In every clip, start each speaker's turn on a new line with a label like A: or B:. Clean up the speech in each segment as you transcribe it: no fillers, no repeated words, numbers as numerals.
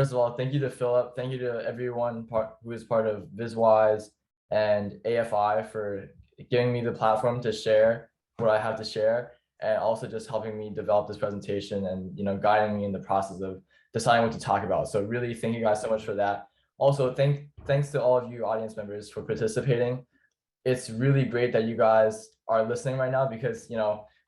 A: First of all, thank you to Philip. Thank you to everyone who is part of VisWise and AFI for giving me the platform to share what I have to share, and also just helping me develop this presentation and guiding me in the process of deciding what to talk about. So really, thank you guys so much for that. Also, thanks to all of you audience members for participating. It's really great that you guys are listening right now because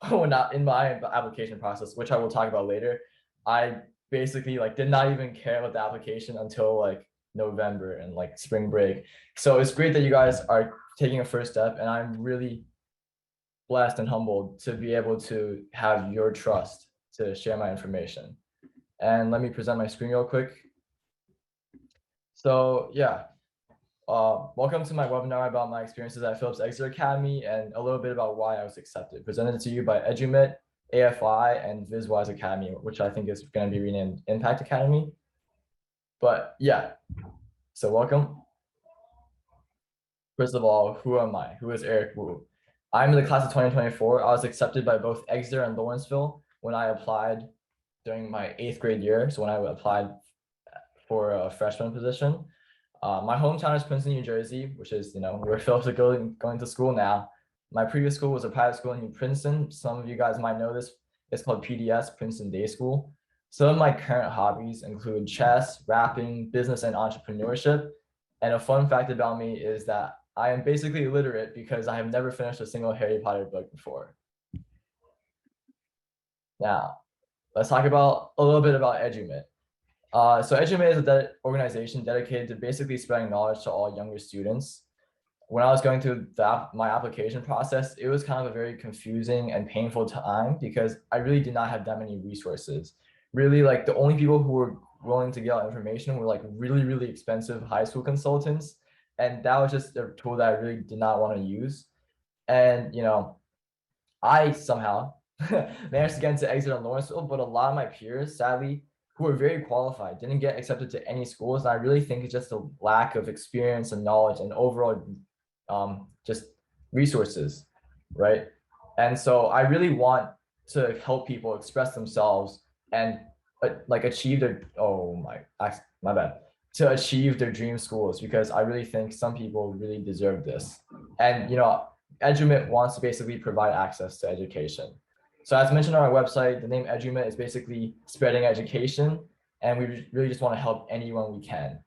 A: when not in my application process, which I will talk about later, I basically did not even care about the application until November and spring break. So it's great that you guys are taking a first step, and I'm really blessed and humbled to be able to have your trust to share my information. And let me present my screen real quick. So yeah, welcome to my webinar about my experiences at Phillips Exeter Academy and a little bit about why I was accepted. Presented to you by Edumate, AFI, and VisWise Academy, which I think is going to be renamed Impact Academy. But yeah, so welcome. First of all, who am I? Who is Eric Wu? I'm in the class of 2024. I was accepted by both Exeter and Lawrenceville when I applied during my 8th grade year. So when I applied for a freshman position. My hometown is Princeton, New Jersey, which is where Phillips is going to school now. My previous school was a private school in New Princeton. Some of you guys might know this. It's called PDS, Princeton Day School. Some of my current hobbies include chess, rapping, business, and entrepreneurship. And a fun fact about me is that I am basically illiterate because I have never finished a single Harry Potter book before. Now, let's talk about a little bit about Edumate. So Edumate is an organization dedicated to basically spreading knowledge to all younger students. When I was going through my application process, it was kind of a very confusing and painful time because I really did not have that many resources. Really, the only people who were willing to get out information were really, really expensive high school consultants. And that was just a tool that I really did not want to use. And, I somehow managed to get into Exeter and Lawrenceville, but a lot of my peers, sadly, who are very qualified, didn't get accepted to any schools. And I really think it's just a lack of experience and knowledge and overall just resources, right? And so I really want to help people express themselves and achieve their, to achieve their dream schools, because I really think some people really deserve this. And, Edumate wants to basically provide access to education. So as mentioned on our website, the name Edumate is basically spreading education, and we really just want to help anyone we can.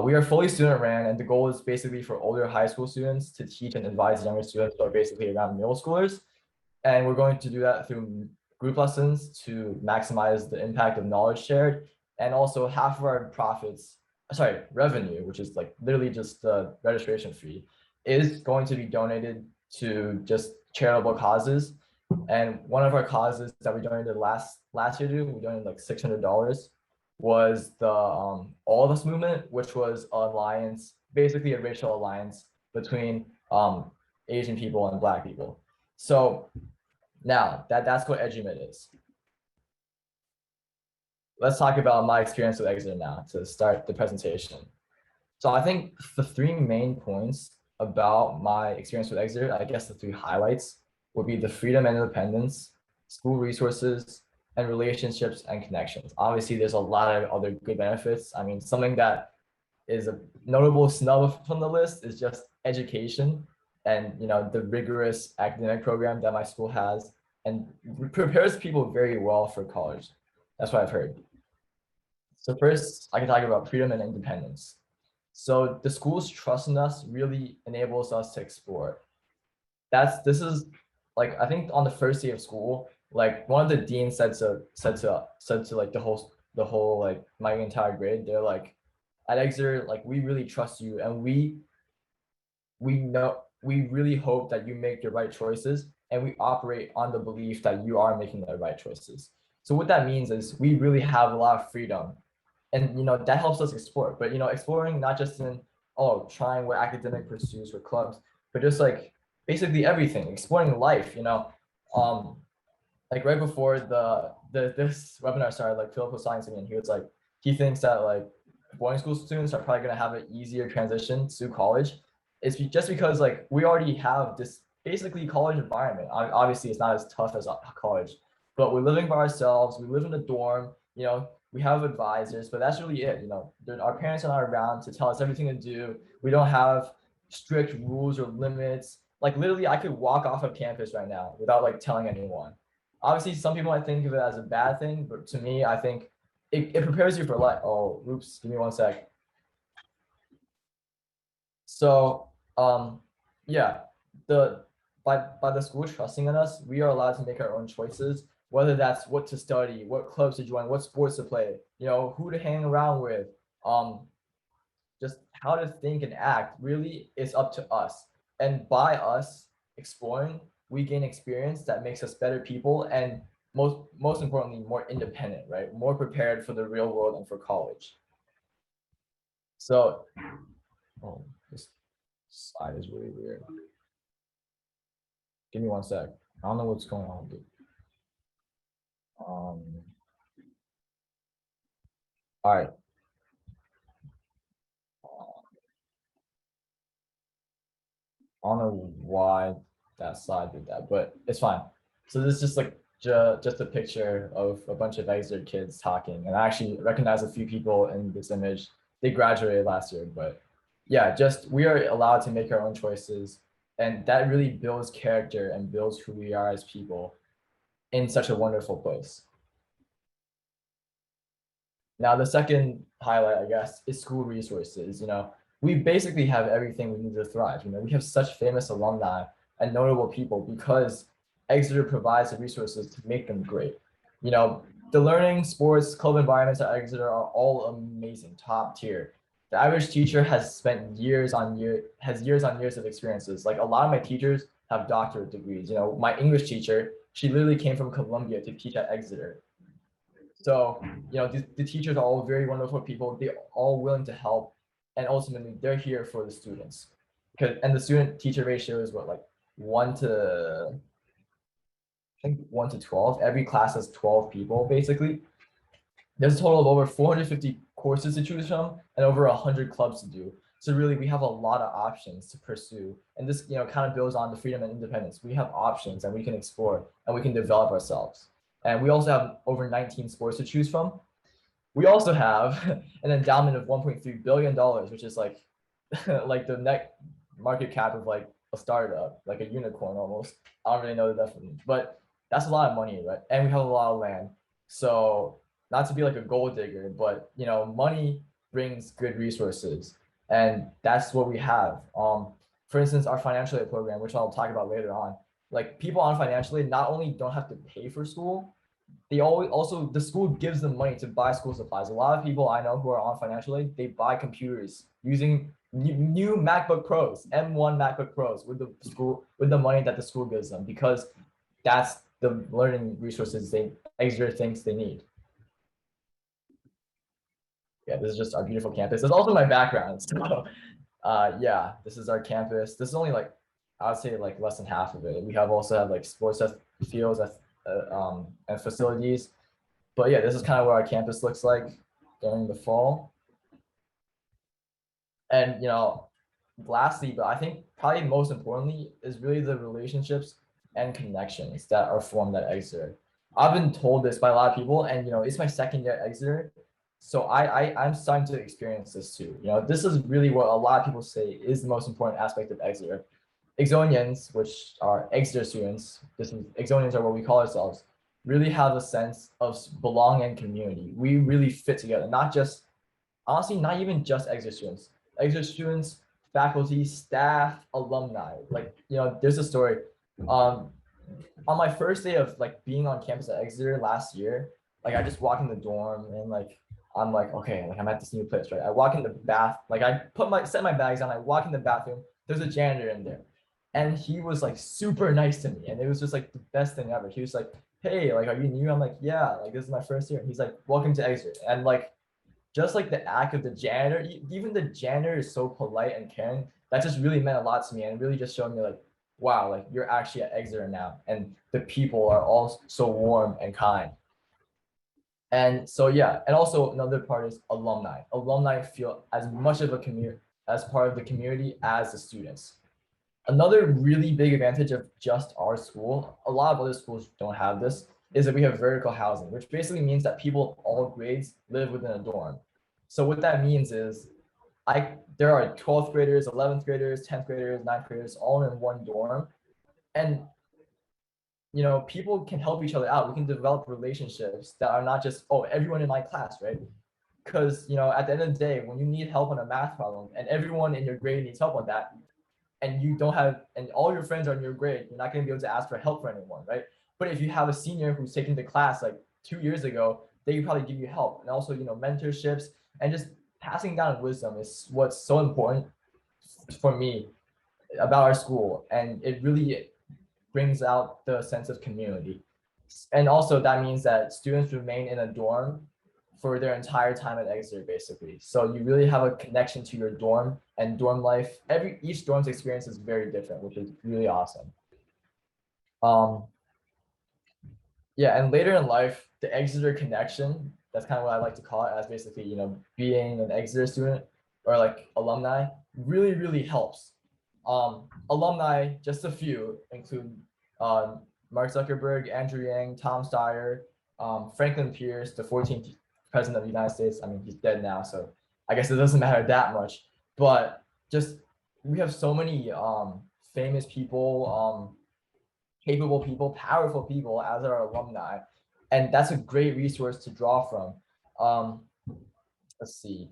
A: We are fully student ran, and the goal is basically for older high school students to teach and advise younger students who are basically around middle schoolers. And we're going to do that through group lessons to maximize the impact of knowledge shared. And also half of our revenue, which is literally just the registration fee, is going to be donated to just charitable causes. And one of our causes that we donated last year, we donated $600, was the All of Us movement, which was an alliance, basically a racial alliance between Asian people and Black people. So now that's what Edumate is. Let's talk about my experience with Exeter now to start the presentation. So I think the 3 main points about my experience with Exeter, I guess the 3 highlights, would be the freedom and independence, school resources, and relationships and connections. Obviously, there's a lot of other good benefits. I mean, something that is a notable snub from the list is just education and the rigorous academic program that my school has and prepares people very well for college. That's what I've heard. So first, I can talk about freedom and independence. So the school's trust in us really enables us to explore. This is I think on the first day of school, one of the deans said to the whole my entire grade, they're at Exeter, we really trust you, and we really hope that you make the right choices, and we operate on the belief that you are making the right choices. So what that means is we really have a lot of freedom, and that helps us explore. But exploring not just in trying what academic pursuits or clubs, but just basically everything, exploring life. Right before this webinar started, Philip was talking to me, and he was he thinks that boarding school students are probably going to have an easier transition to college. It's just because we already have this basically college environment. Obviously, it's not as tough as college, but we're living by ourselves. We live in a dorm. We We have advisors, but that's really it. Our parents are not around to tell us everything to do. We don't have strict rules or limits. Like literally, I could walk off of campus right now without like telling anyone. Obviously, some people might think of it as a bad thing, but to me, I think it prepares you for life. Oh, oops, give me one sec. So, yeah, by the school trusting in us, we are allowed to make our own choices, whether that's what to study, what clubs to join, what sports to play, who to hang around with, just how to think and act. Really, it's up to us. And by us exploring, we gain experience that makes us better people, and most importantly, more independent, right? More prepared for the real world and for college. So, oh, this slide is really weird. Give me one sec. I don't know what's going on, dude. All right. I don't know why that slide did that, but it's fine. So this is just like just a picture of a bunch of Exeter kids talking, and I actually recognize a few people in this image. They graduated last year, but yeah, just we are allowed to make our own choices, and that really builds character and builds who we are as people in such a wonderful place. Now, the second highlight, I guess, is school resources. We basically have everything we need to thrive. We have such famous alumni and notable people because Exeter provides the resources to make them great. The learning, sports, club environments at Exeter are all amazing, top tier. The average teacher has years on years of experiences. Like a lot of my teachers have doctorate degrees. My English teacher, she literally came from Columbia to teach at Exeter. So, the teachers are all very wonderful people. They're all willing to help. And ultimately, they're here for the students. And the student-teacher ratio is what, like 1 to 12. Every class has 12 people, basically. There's a total of over 450 courses to choose from and over 100 clubs to do. So really, we have a lot of options to pursue. And this, kind of builds on the freedom and independence. We have options and we can explore and we can develop ourselves. And we also have over 19 sports to choose from. We also have an endowment of $1.3 billion, which is like the net market cap of like a startup, like a unicorn almost. I don't really know the definition, but that's a lot of money, right? And we have a lot of land. So not to be like a gold digger, but money brings good resources, and that's what we have. For instance, our financial aid program, which I'll talk about later on, like people on financial aid not only don't have to pay for school, they also the school gives them money to buy school supplies. A lot of people I know who are on financial aid, they buy computers using new MacBook Pros, M1 MacBook Pros with the money that the school gives them, because that's the learning resources Exeter thinks they need. Yeah, this is just our beautiful campus. There's also my background. So yeah, this is our campus. This is only like, I would say like less than half of it. We also have like sports fields and facilities. But yeah, this is kind of what our campus looks like during the fall. And lastly, but I think probably most importantly, is really the relationships and connections that are formed at Exeter. I've been told this by a lot of people, and it's my second year at Exeter, so I'm starting to experience this too. This is really what a lot of people say is the most important aspect of Exeter. Exonians, which are Exeter students, Exonians are what we call ourselves, really have a sense of belonging and community. We really fit together, honestly, not even just Exeter students, faculty, staff, alumni. Like, there's a story. On my first day of like being on campus at Exeter last year, like I just walk in the dorm and like I'm like, okay, like I'm at this new place, right? I walk in the bath, like I set my bags on, I walk in the bathroom, there's a janitor in there. And he was like super nice to me. And it was just like the best thing ever. He was like, hey, like, are you new? I'm like, yeah, like this is my first year. And he's like, welcome to Exeter. And like, just like the act of the janitor, even the janitor is so polite and caring. That just really meant a lot to me, and really just showed me like, wow, like you're actually at Exeter now, and the people are all so warm and kind. And so yeah, and also another part is alumni. Alumni feel as much of a community as part of the community as the students. Another really big advantage of just our school, a lot of other schools don't have this, is that we have vertical housing, which basically means that people of all grades live within a dorm. So what that means is there are 12th graders, 11th graders, 10th graders, 9th graders, all in one dorm. And people can help each other out. We can develop relationships that are not just, oh, everyone in my class, right? Because at the end of the day, when you need help on a math problem and everyone in your grade needs help on that, and you don't have, and all your friends are in your grade, you're not going to be able to ask for help for anyone, right? But if you have a senior who's taking the class like 2 years ago, they can probably give you help. And also, mentorships and just passing down wisdom is what's so important for me about our school. And it really brings out the sense of community. And also that means that students remain in a dorm for their entire time at Exeter, basically. So you really have a connection to your dorm and dorm life. Each dorm's experience is very different, which is really awesome. Yeah, and later in life, the Exeter connection, that's kind of what I like to call it, as basically, being an Exeter student or like alumni really, really helps. Alumni, just a few, include Mark Zuckerberg, Andrew Yang, Tom Steyer, Franklin Pierce, the 14th president of the United States. I mean, he's dead now, so I guess it doesn't matter that much. But just we have so many famous people, capable people, powerful people as our alumni, and that's a great resource to draw from. Let's see,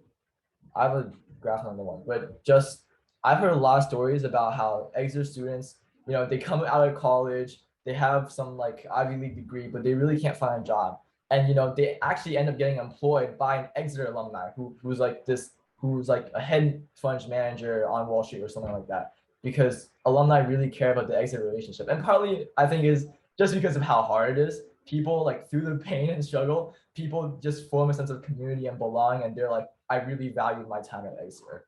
A: I have a graph on the one, but just I've heard a lot of stories about how Exeter students, they come out of college, they have some like Ivy League degree, but they really can't find a job. And they actually end up getting employed by an Exeter alumni who's like a head fund manager on Wall Street or something like that, because alumni really care about the Exeter relationship. And partly I think is just because of how hard it is. People like through the pain and struggle, people just form a sense of community and belonging, and they're like, I really value my time at Exeter.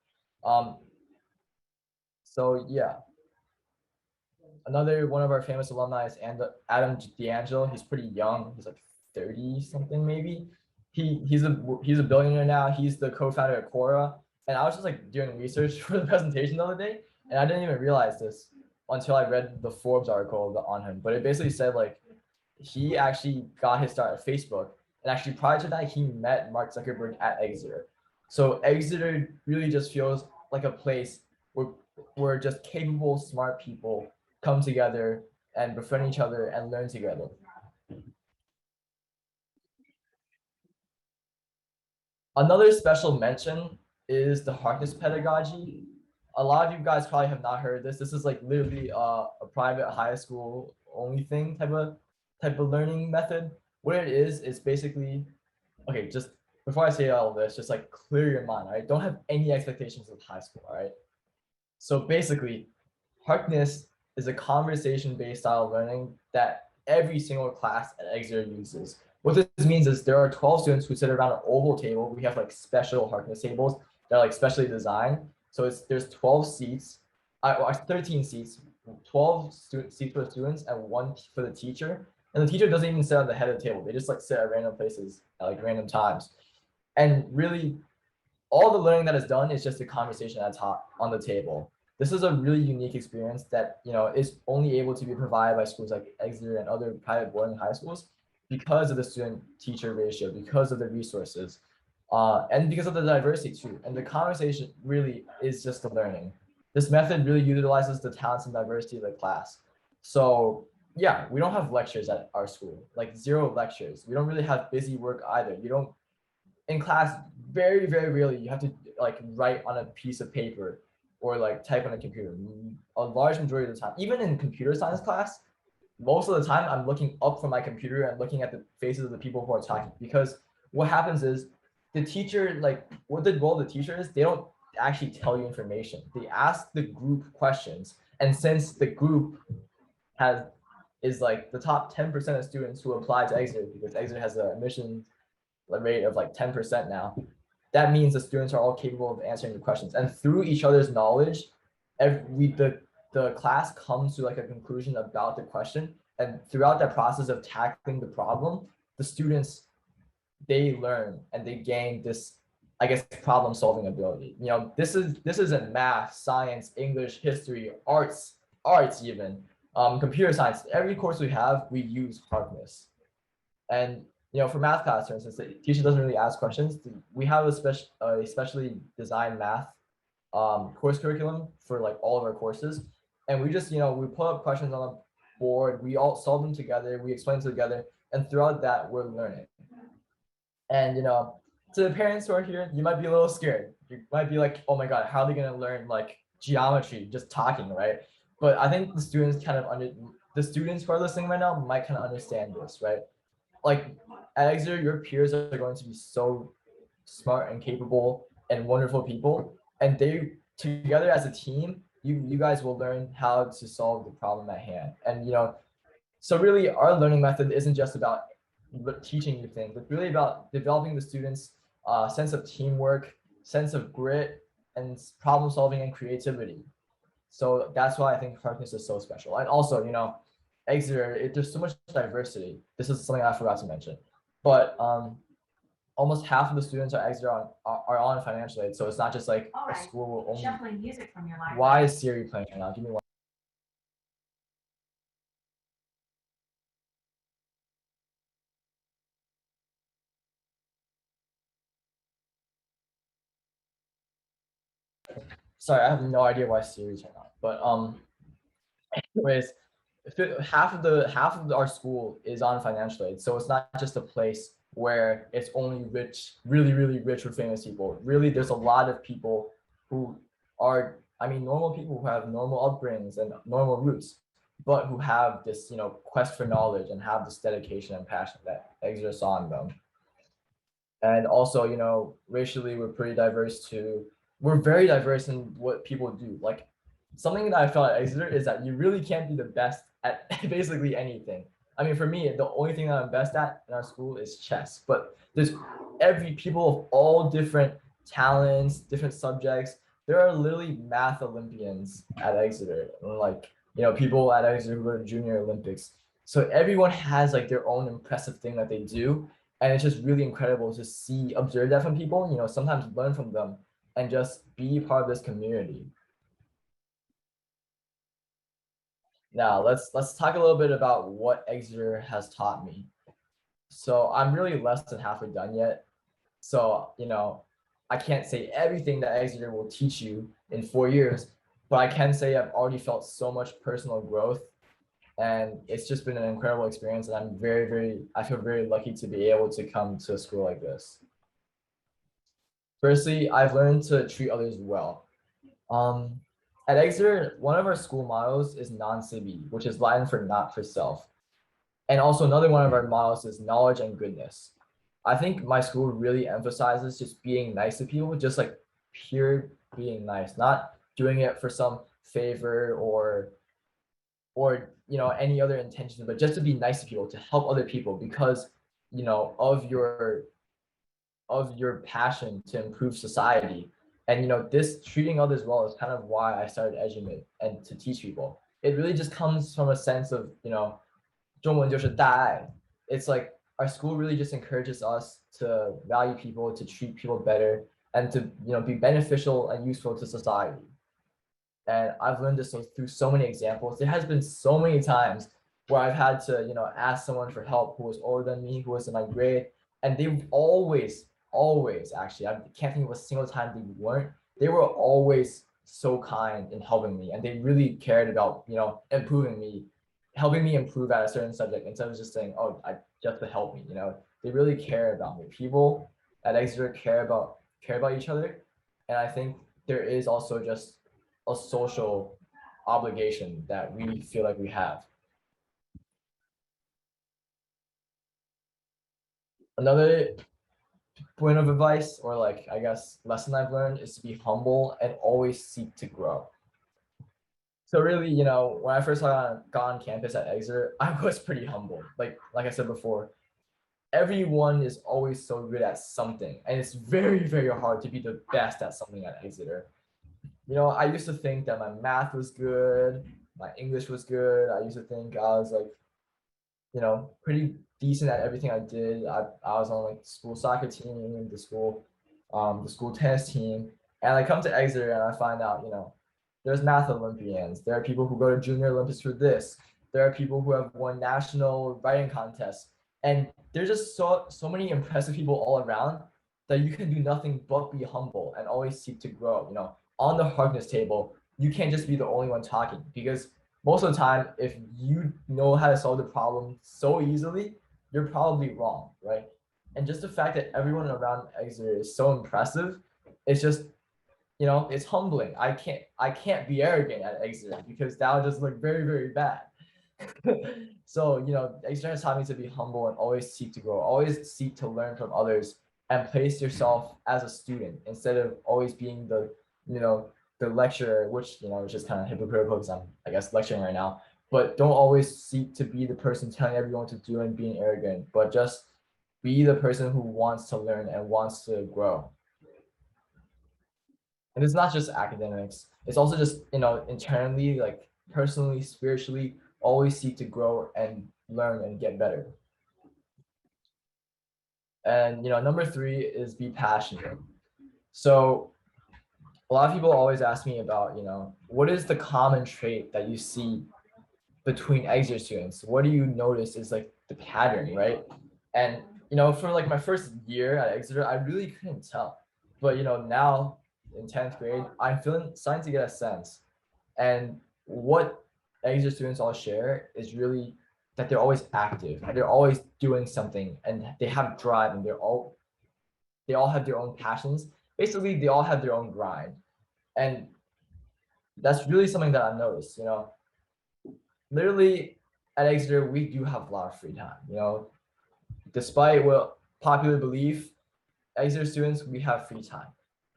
A: So yeah, another one of our famous alumni is Adam D'Angelo. He's pretty young. He's like 30 something maybe. He's a billionaire now. He's the co-founder of Quora. And I was just like doing research for the presentation the other day, and I didn't even realize this until I read the Forbes article on him. But it basically said like he actually got his start at Facebook, and actually prior to that he met Mark Zuckerberg at Exeter. So Exeter really just feels like a place where just capable, smart people come together and befriend each other and learn together. Another special mention is the Harkness pedagogy. A lot of you guys probably have not heard this. This is like literally a private high school only thing type of learning method. What it is basically, okay, just before I say all of this, just like clear your mind, right? Don't have any expectations of high school, all right? So basically, Harkness is a conversation-based style of learning that every single class at Exeter uses. What this means is there are 12 students who sit around an oval table. We have like special Harkness tables that are like specially designed. So there's 12 seats, 13 seats, 12 seats for the students and 1 for the teacher. And the teacher doesn't even sit on the head of the table. They just like sit at random places at like random times. And really, all the learning that is done is just a conversation that's on the table. This is a really unique experience that is only able to be provided by schools like Exeter and other private boarding high schools because of the student-teacher ratio, because of the resources, and because of the diversity too. And the conversation really is just the learning. This method really utilizes the talents and diversity of the class. So yeah, we don't have lectures at our school, like 0 lectures. We don't really have busy work either. In class, very, very rarely you have to like write on a piece of paper or like type on a computer. A large majority of the time, even in computer science class, most of the time I'm looking up from my computer and looking at the faces of the people who are talking, because what happens is the teacher, like what the role of the teacher is, they don't actually tell you information. They ask the group questions. And since the group is like the top 10% of students who apply to Exeter, because Exeter has an admission rate of like 10% now, that means the students are all capable of answering the questions. And through each other's knowledge, the class comes to like a conclusion about the question. And throughout that process of tackling the problem, the students, they learn and they gain this, I guess, problem solving ability. This isn't math, science, English, history, arts even, computer science. Every course we have, we use Harkness. And for math class, for instance, the teacher doesn't really ask questions. We have a specially designed math course curriculum for like all of our courses, and we just we put up questions on the board, we all solve them together, we explain them together, and throughout that we're learning. And to the parents who are here, you might be a little scared. You might be like, oh my god, how are they going to learn like geometry just talking, right? But I think the students the students who are listening right now might kind of understand this, right? Like at Exeter, your peers are going to be so smart and capable and wonderful people, and they together as a team, you guys will learn how to solve the problem at hand. And so really our learning method isn't just about teaching you things, it's really about developing the students sense of teamwork, sense of grit, and problem solving and creativity. So that's why I think Harkness is so special. And also Exeter, there's so much diversity. This is something I forgot to mention, but almost half of the students at Exeter are on financial aid. So it's not just like a school will only.
B: Shuffling music from your library.
A: Why is Siri playing right now? Give me one. Sorry, I have no idea why Siri's turned on. But anyways, half of our school is on financial aid, so it's not just a place where it's only rich, really, really rich or famous people. Really, there's a lot of people who are, normal people who have normal upbringings and normal roots, but who have this, quest for knowledge and have this dedication and passion that Exeter saw in them. And also, racially, we're pretty diverse too. We're very diverse in what people do. Like something that I felt at Exeter is that you really can't be the best at basically anything. For me, the only thing that I'm best at in our school is chess, but there's people of all different talents, different subjects. There are literally math Olympians at Exeter, like, people at Exeter who go to Junior Olympics. So everyone has like their own impressive thing that they do. And it's just really incredible to observe that from people, sometimes learn from them and just be part of this community. Now let's talk a little bit about what Exeter has taught me. So I'm really less than halfway done yet. So, I can't say everything that Exeter will teach you in 4 years, but I can say I've already felt so much personal growth, and it's just been an incredible experience. And I feel very lucky to be able to come to a school like this. Firstly, I've learned to treat others well. At Exeter, one of our school mottos is non sibi, which is Latin for not for self. And also another one of our mottos is knowledge and goodness. I think my school really emphasizes just being nice to people, just like pure being nice, not doing it for some favor or any other intention, but just to be nice to people, to help other people because of your passion to improve society. And this treating others well is kind of why I started Edumate and to teach people. It really just comes from a sense of 中文就是大爱. It's like our school really just encourages us to value people, to treat people better, and to be beneficial and useful to society. And I've learned this through so many examples. There has been so many times where I've had to ask someone for help who was older than me, who was in my grade, and they've always actually, I can't think of a single time they were always so kind in helping me, and they really cared about improving me, helping me improve at a certain subject instead of just saying, oh, just to help me. They really care about me. People at Exeter care about each other, and I think there is also just a social obligation that we feel like we have. Another point of advice, or like I guess lesson I've learned, is to be humble and always seek to grow. So really, when I first got on campus at Exeter, I was pretty humble. Like I said before, everyone is always so good at something, and it's very, very hard to be the best at something at Exeter. I used to think that my math was good, my English was good. I used to think I was like, pretty decent at everything I did. I was on like the school soccer team, the school tennis team, and I come to Exeter and I find out, there's math Olympians. There are people who go to Junior Olympics for this. There are people who have won national writing contests. And there's just so many impressive people all around that you can do nothing but be humble and always seek to grow. On the hardness table, you can't just be the only one talking, because most of the time, if you know how to solve the problem so easily, you're probably wrong, right? And just the fact that everyone around Exeter is so impressive, it's just, it's humbling. I can't be arrogant at Exeter, because that would just look very, very bad. So, Exeter has taught me to be humble and always seek to grow, always seek to learn from others, and place yourself as a student instead of always being the lecturer, which, is just kind of hypocritical because I'm, I guess, lecturing right now. But don't always seek to be the person telling everyone what to do and being arrogant, but just be the person who wants to learn and wants to grow. And it's not just academics. It's also just, internally, like personally, spiritually, always seek to grow and learn and get better. And, number 3 is be passionate. So a lot of people always ask me about, what is the common trait that you see between Exeter students? What do you notice is like the pattern, right? And, for like my first year at Exeter, I really couldn't tell. But, now in 10th grade, I'm starting to get a sense. And what Exeter students all share is really that they're always active, and they're always doing something, and they have drive, and they all have their own passions. Basically, they all have their own grind. And that's really something that I've noticed, literally at Exeter, we do have a lot of free time, despite what popular belief, Exeter students, we have free time.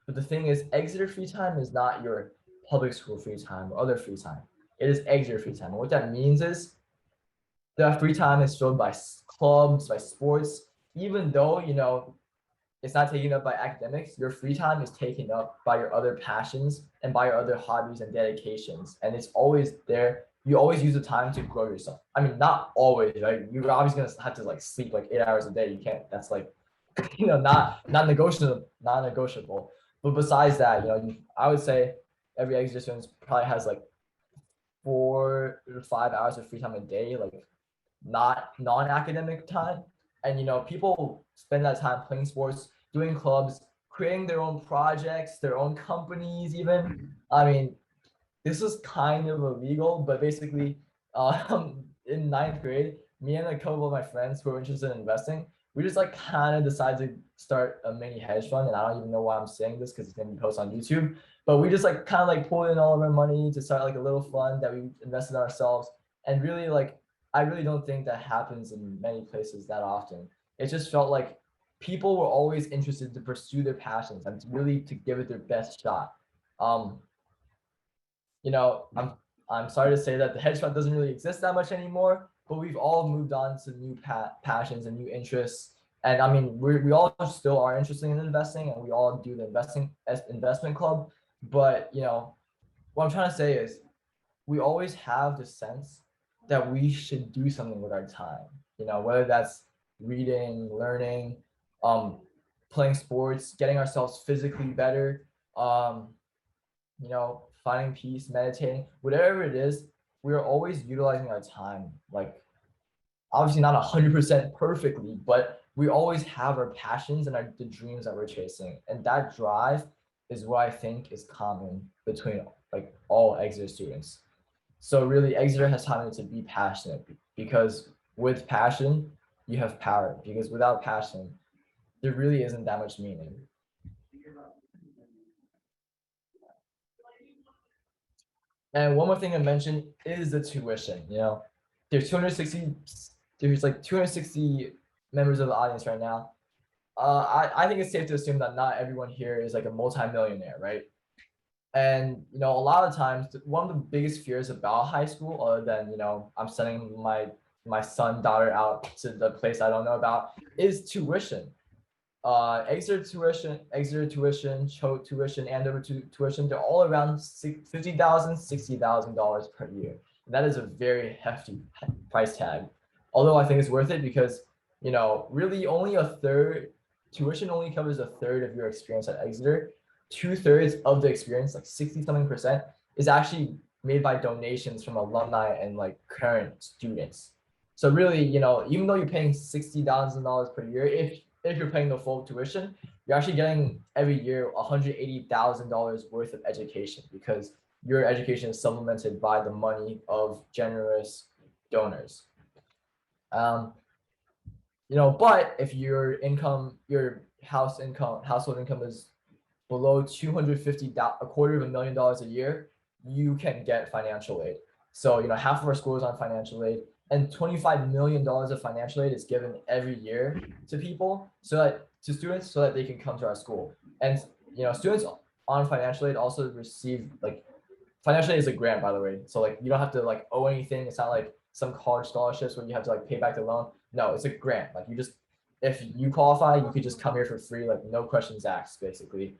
A: But the thing is, Exeter free time is not your public school free time or other free time. It is Exeter free time. And what that means is that free time is filled by clubs, by sports. Even though, it's not taken up by academics, your free time is taken up by your other passions and by your other hobbies and dedications. And it's always there. You always use the time to grow yourself. I mean, not always, right? You're obviously gonna have to like sleep like 8 hours a day. You can't, that's like, not negotiable. But besides that, I would say every Exeter student probably has like 4 to 5 hours of free time a day, like not non-academic time. And people spend that time playing sports, doing clubs, creating their own projects, their own companies even. I mean, this is kind of illegal, but basically in 9th grade, me and a couple of my friends who were interested in investing, we just like kind of decided to start a mini hedge fund. And I don't even know why I'm saying this because it's gonna be posted on YouTube, but we just like kind of like pulled in all of our money to start like a little fund that we invested in ourselves. And really, like, I really don't think that happens in many places that often. It just felt like people were always interested to pursue their passions and really to give it their best shot. I'm sorry to say that the hedge fund doesn't really exist that much anymore, but we've all moved on to new passions and new interests. And I mean, we all still are interested in investing, and we all do the investment club. But what I'm trying to say is, we always have the sense that we should do something with our time. Whether that's reading, learning, playing sports, getting ourselves physically better, finding peace, meditating, whatever it is, we're always utilizing our time, like obviously not 100% perfectly, but we always have our passions and the dreams that we're chasing. And that drive is what I think is common between like all Exeter students. So really, Exeter has taught me to be passionate, because with passion, you have power, because without passion, there really isn't that much meaning. And one more thing to mention is the tuition. There's like 260 members of the audience right now. I think it's safe to assume that not everyone here is like a multimillionaire, right? And a lot of times, one of the biggest fears about high school, other than I'm sending my son, daughter out to the place I don't know about, is tuition. Exeter tuition, Choate tuition, Andover tuition, they're all around $50,000, $60,000 per year. And that is a very hefty price tag. Although I think it's worth it because, really only tuition only covers a third of your experience at Exeter. 2/3 of the experience, like 60-something%, is actually made by donations from alumni and like current students. So really, even though you're paying $60,000 per year, if you're paying the full tuition, you're actually getting every year $180,000 worth of education, because your education is supplemented by the money of generous donors. But if your household income is below $250,000 a year, you can get financial aid. So half of our school is on financial aid, and $25 million of financial aid is given every year to students so that they can come to our school. And students on financial aid also receive, like, financial aid is a grant, by the way. So you don't have to owe anything. It's not like some college scholarships where you have to pay back the loan. No, it's a grant. If you qualify, you could just come here for free, no questions asked, basically.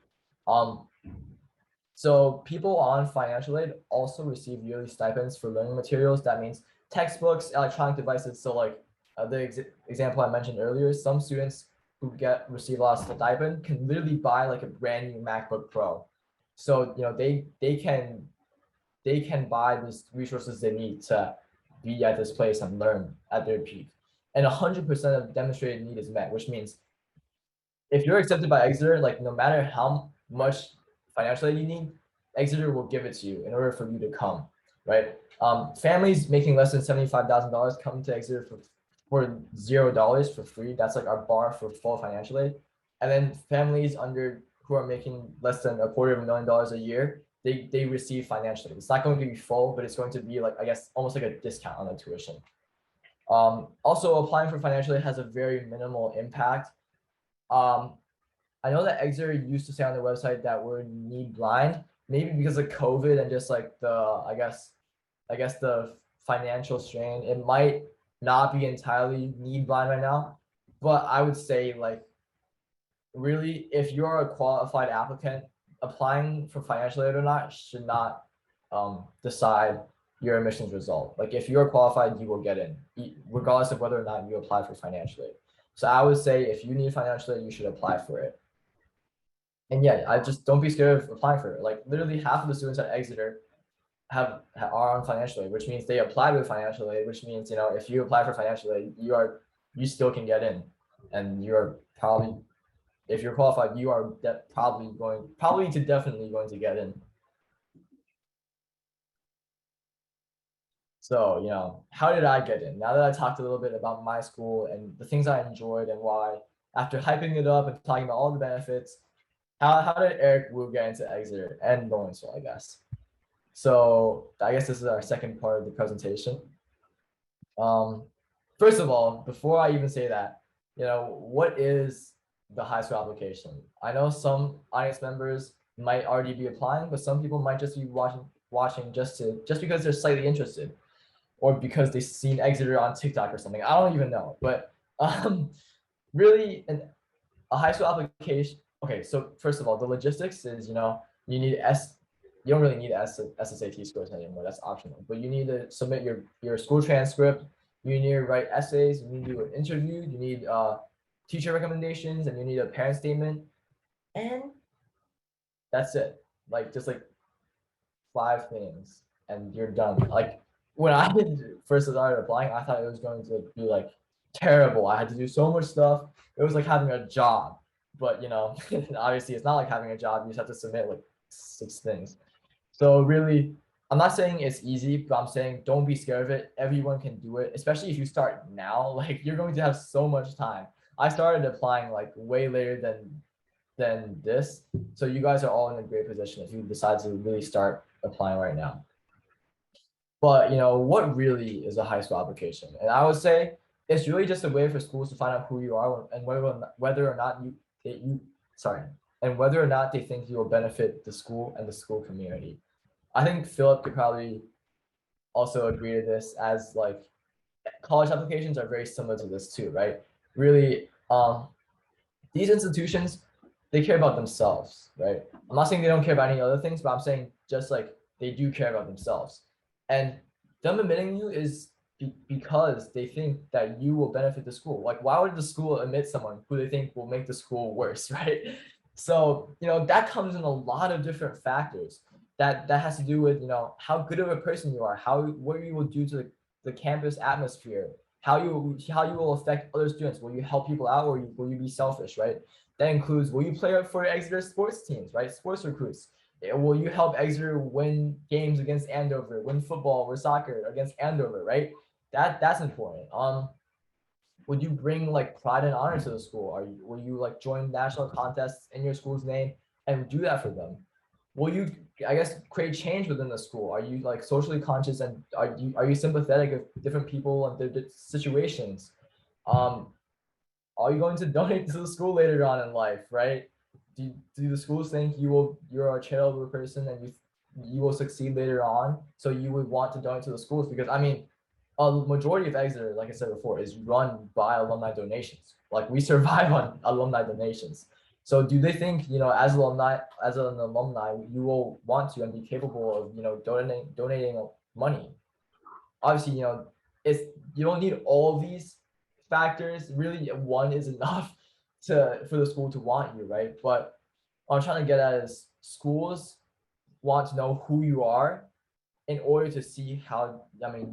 A: So people on financial aid also receive yearly stipends for learning materials. That means textbooks, electronic devices. So the example I mentioned earlier, some students who receive a lot of stipend can literally buy a brand new MacBook Pro. So they can buy these resources they need to be at this place and learn at their peak. And 100% of demonstrated need is met, which means if you're accepted by Exeter, no matter how much financial aid you need, Exeter will give it to you in order for you to come, right? Families making less than $75,000 come to Exeter for $0 for free. That's our bar for full financial aid. And then families who are making less than $250,000 a year, they receive financial aid. It's not going to be full, but it's going to be I guess almost like a discount on the tuition. Also, applying for financial aid has a very minimal impact. I know that Exeter used to say on their website that we're need blind, maybe because of COVID and just I guess the financial strain. It might not be entirely need blind right now, but I would say really, if you're a qualified applicant, applying for financial aid or not should not decide your admissions result. If you're qualified, you will get in, regardless of whether or not you apply for financial aid. So I would say if you need financial aid, you should apply for it. And yeah, I just don't be scared of applying for it. Literally half of the students at Exeter are on financial aid, which means they applied with financial aid, which means if you apply for financial aid, you still can get in, and you're probably, if you're qualified, you are definitely going to get in. So how did I get in? Now that I talked a little bit about my school and the things I enjoyed and why, after hyping it up and talking about all the benefits, how did Eric Wu get into Exeter and Lawrenceville, I guess? So I guess this is our second part of the presentation. First of all, before I even say that, what is the high school application? I know some audience members might already be applying, but some people might just be watching just because they're slightly interested, or because they've seen Exeter on TikTok or something. I don't even know, but really, a high school application. Okay, so first of all, the logistics is, you need you don't really need SSAT scores anymore. That's optional. But you need to submit your school transcript. You need to write essays. You need to do an interview. You need teacher recommendations, and you need a parent statement. And that's it. Just 5 things, and you're done. When I first started applying, I thought it was going to be terrible. I had to do so much stuff. It was like having a job. But obviously it's not like having a job. You just have to submit 6 things. So really, I'm not saying it's easy, but I'm saying don't be scared of it. Everyone can do it, especially if you start now. You're going to have so much time. I started applying way later than this. So you guys are all in a great position if you decide to really start applying right now. But what really is a high school application? And I would say it's really just a way for schools to find out who you are and whether or not they think you will benefit the school and the school community. I think Philip could probably also agree to this, as college applications are very similar to this too, right? Really, these institutions, they care about themselves, right? I'm not saying they don't care about any other things, but I'm saying just they do care about themselves. And them admitting you is because they think that you will benefit the school. Why would the school admit someone who they think will make the school worse, right? So, that comes in a lot of different factors. That has to do with, how good of a person you are, what you will do to the campus atmosphere, how you will affect other students. Will you help people out, or will you be selfish, right? That includes, will you play for Exeter sports teams, right? Sports recruits. Will you help Exeter win games against Andover, win football or soccer against Andover, right? That's important. Would you bring like pride and honor to the school? Will you like join national contests in your school's name and do that for them? Will you, I guess, create change within the school? Are you like socially conscious, and are you sympathetic of different people and their situations? Are you going to donate to the school later on in life, right? Do the schools think you're a charitable person and you will succeed later on, so you would want to donate to the schools? Because I mean, a majority of Exeter, like I said before, is run by alumni donations. Like we survive on alumni donations. So do they think, as an alumni, you will want to and be capable of, donating money? Obviously, you don't need all these factors. Really, one is enough for the school to want you, right? But what I'm trying to get at is schools want to know who you are in order to see how,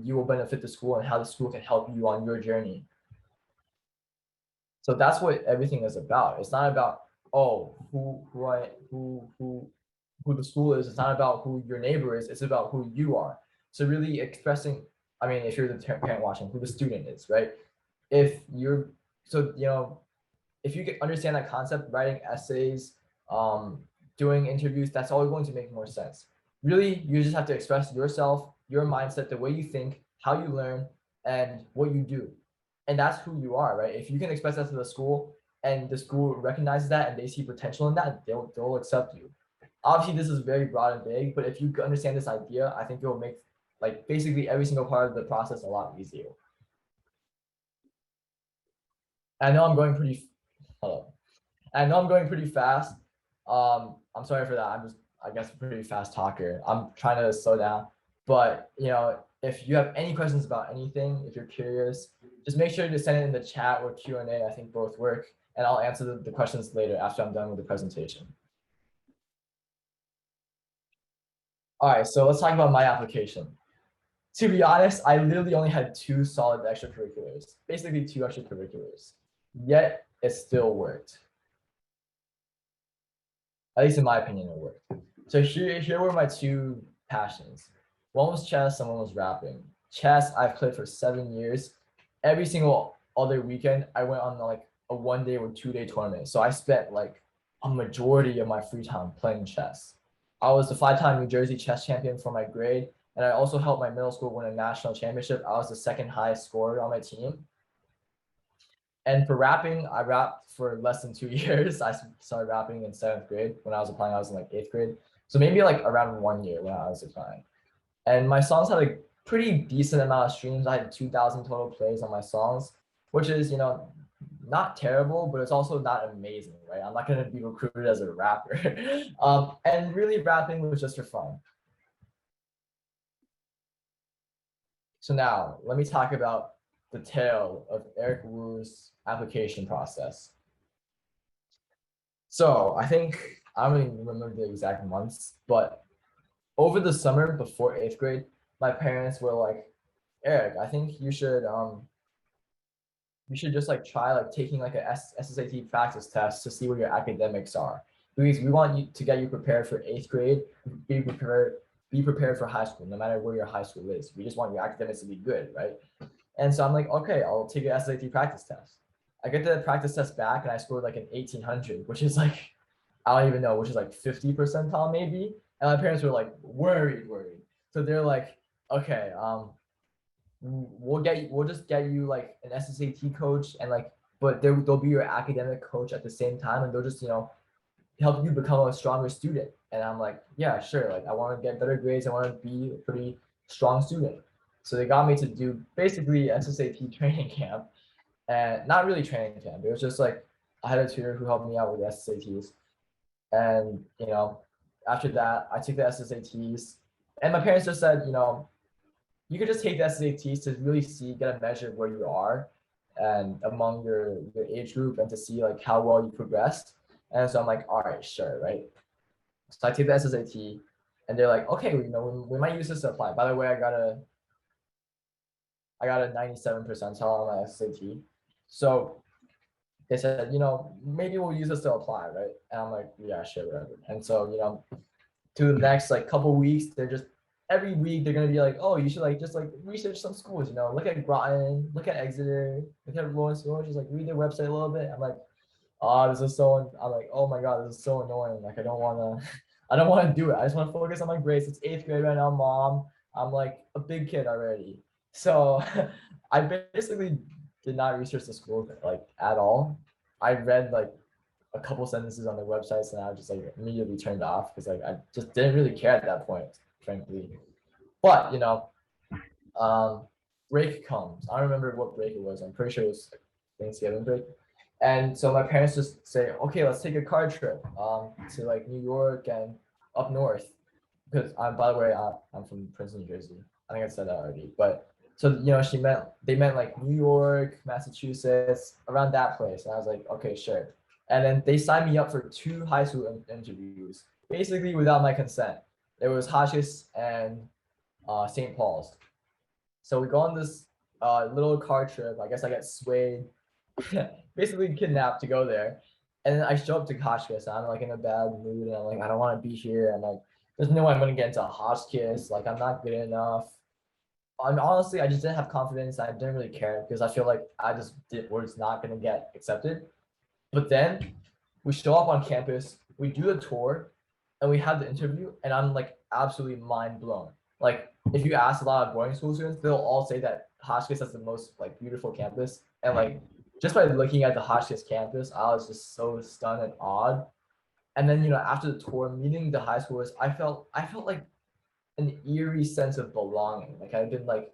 A: you will benefit the school and how the school can help you on your journey. So that's what everything is about. It's not about, who the school is. It's not about who your neighbor is. It's about who you are. So really expressing, if you're the parent watching, who the student is, right? If you understand that concept, writing essays, doing interviews, that's all going to make more sense. Really, you just have to express yourself, your mindset, the way you think, how you learn, and what you do. And that's who you are, right? If you can express that to the school and the school recognizes that and they see potential in that, they'll accept you. Obviously, this is very broad and big, but if you understand this idea, I think it will make like basically every single part of the process a lot easier. I know I'm going pretty fast. I'm sorry for that. I'm just, I guess, a pretty fast talker. I'm trying to slow down. But if you have any questions about anything, if you're curious, just make sure to send it in the chat or Q&A. I think both work, and I'll answer the questions later after I'm done with the presentation. All right, so let's talk about my application. To be honest, I literally only had 2 solid extracurriculars, basically 2 extracurriculars, yet it still worked. At least in my opinion, it worked. So here were my 2 passions. One was chess and one was rapping. Chess, I've played for 7 years. Every single other weekend, I went on like a 1-day or 2-day tournament. So I spent like a majority of my free time playing chess. I was the 5-time New Jersey chess champion for my grade, and I also helped my middle school win a national championship. I was the 2nd highest scorer on my team. And for rapping, I rapped for less than 2 years. I started rapping in 7th grade. When I was applying, I was in like 8th grade. So maybe like around 1 year when I was applying. And my songs had a pretty decent amount of streams. I had 2,000 total plays on my songs, which is, not terrible, but it's also not amazing, right? I'm not going to be recruited as a rapper. And really rapping was just for fun. So now let me talk about the tale of Eric Wu's application process. So I think, I don't even remember the exact months, but over the summer before 8th grade, my parents were like, Eric, I think you should just like try like taking like a SSAT practice test to see where your academics are. Because we want you to get you prepared for 8th grade, be prepared for high school, no matter where your high school is. We just want your academics to be good, right? And so I'm like, okay, I'll take an SSAT practice test. I get the practice test back and I scored like an 1800, which is like, I don't even know, which is like 50 percentile maybe. And my parents were like worried. So they're like, okay, we'll just get you like an SSAT coach, and like, but they'll be your academic coach at the same time, and they'll just help you become a stronger student. And I'm like, yeah, sure. Like I want to get better grades. I want to be a pretty strong student. So they got me to do basically SSAT training camp, and not really training camp. It was just like I had a tutor who helped me out with the SSATs, and after that I took the SSATs, and my parents just said, you could just take the SSATs to really get a measure of where you are and among your age group, and to see like how well you progressed. And so I'm like, all right, sure, right? So I take the SSAT, and they're like, okay, we might use this to apply. By the way, I got I got a 97 percentile on my SAT. So they said, maybe we'll use this to apply, right? And I'm like, yeah, sure, whatever. And so, to the next like couple weeks, they're just every week they're gonna be like, oh, you should like just like research some schools, look at Groton, look at Exeter, look at Lawrence, just like read their website a little bit. I'm like, oh, I'm like, oh my god, this is so annoying. Like I don't wanna do it. I just want to focus on my grades. It's 8th grade right now, mom. I'm like a big kid already. So I basically did not research the school like at all. I read like a couple sentences on their websites and I was just like immediately turned off because like I just didn't really care at that point, frankly. But break comes. I don't remember what break it was. I'm pretty sure it was Thanksgiving break. And so my parents just say, okay, let's take a car trip to like New York and up north. Because by the way, I'm from Princeton, New Jersey. I think I said that already. But so they meant like New York, Massachusetts, around that place. And I was like, okay, sure. And then they signed me up for 2 high school interviews, basically without my consent. There was Hotchkiss and St. Paul's. So we go on this little car trip. I guess I get swayed, basically kidnapped to go there. And then I show up to Hotchkiss and I'm like in a bad mood and I'm like, I don't want to be here. And like, there's no way I'm going to get into a Hotchkiss. Like, I'm not good enough. And honestly, I just didn't have confidence. I didn't really care because I feel like was not going to get accepted. But then we show up on campus, we do the tour, and we have the interview, and I'm like absolutely mind blown. Like if you ask a lot of boarding school students, they'll all say that Hotchkiss has the most like beautiful campus. And like just by looking at the Hotchkiss campus, I was just so stunned and awed. And then after the tour, meeting the high schoolers, I felt like an eerie sense of belonging. Like I've been like,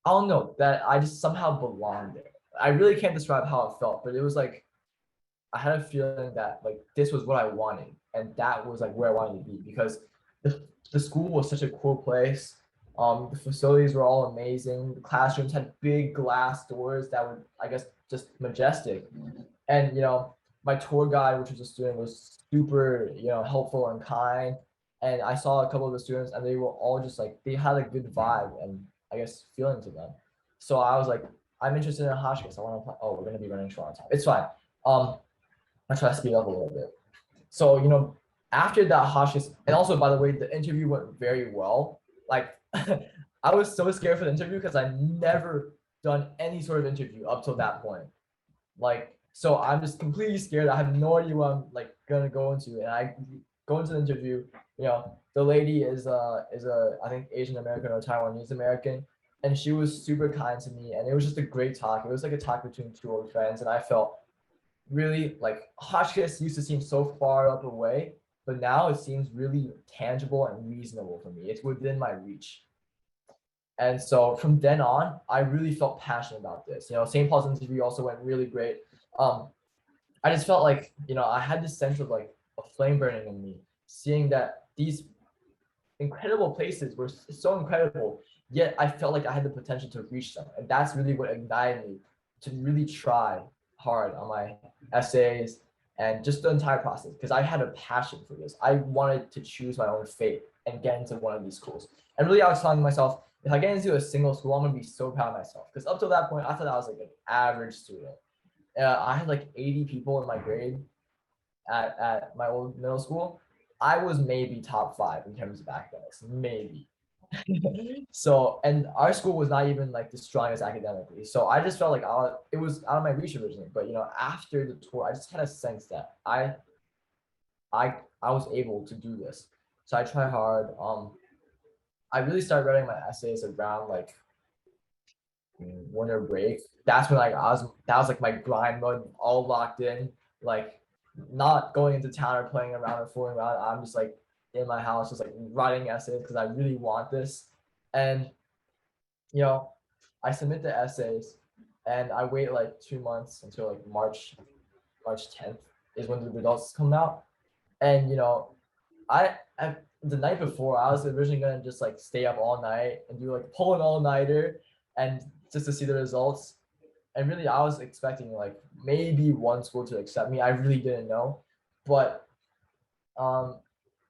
A: I don't know, that I just somehow belonged there. I really can't describe how it felt, but it was like I had a feeling that like this was what I wanted, and that was like where I wanted to be because the school was such a cool place. The facilities were all amazing. The classrooms had big glass doors that were, I guess, just majestic. And my tour guide, which was a student, was super helpful and kind. And I saw a couple of the students, and they were all just like they had a good vibe and I guess feeling to them. So I was like, I'm interested in Hotchkiss. I want to play. Oh, we're gonna be running short on time. It's fine. I'll try to speed up a little bit. So after that Hotchkiss, and also by the way, the interview went very well. Like I was so scared for the interview because I never done any sort of interview up till that point. Like so, I'm just completely scared. I have no idea what I'm like gonna go into, and I go into the interview. The lady is a I think Asian American or Taiwanese American. And she was super kind to me, and it was just a great talk. It was like a talk between 2 old friends, and I felt really like Hotchkiss used to seem so far up away, but now it seems really tangible and reasonable for me. It's within my reach. And so from then on, I really felt passionate about this. St. Paul's interview also went really great. I just felt like, I had this sense of like a flame burning in me, seeing that these incredible places were so incredible, yet I felt like I had the potential to reach them. And that's really what ignited me to really try hard on my essays and just the entire process because I had a passion for this. I wanted to choose my own fate and get into one of these schools. And really I was telling myself, if I get into a single school, I'm gonna be so proud of myself. Because up to that point, I thought I was like an average student. I had like 80 people in my grade at my old middle school. I was maybe top 5 in terms of academics, maybe. So, and our school was not even like the strongest academically. So I just felt like it was out of my reach originally. But after the tour, I just had a sense that I was able to do this. So I tried hard. I really started writing my essays around like winter break. That's when that was like my grind mode, all locked in, like not going into town or playing around or fooling around. I'm just like in my house, just like writing essays because I really want this. And I submit the essays and I wait like 2 months until like March 10th is when the results come out. And I the night before I was originally gonna just like stay up all night and do like pull an all-nighter and just to see the results. And really I was expecting like maybe one school to accept me. I really didn't know. But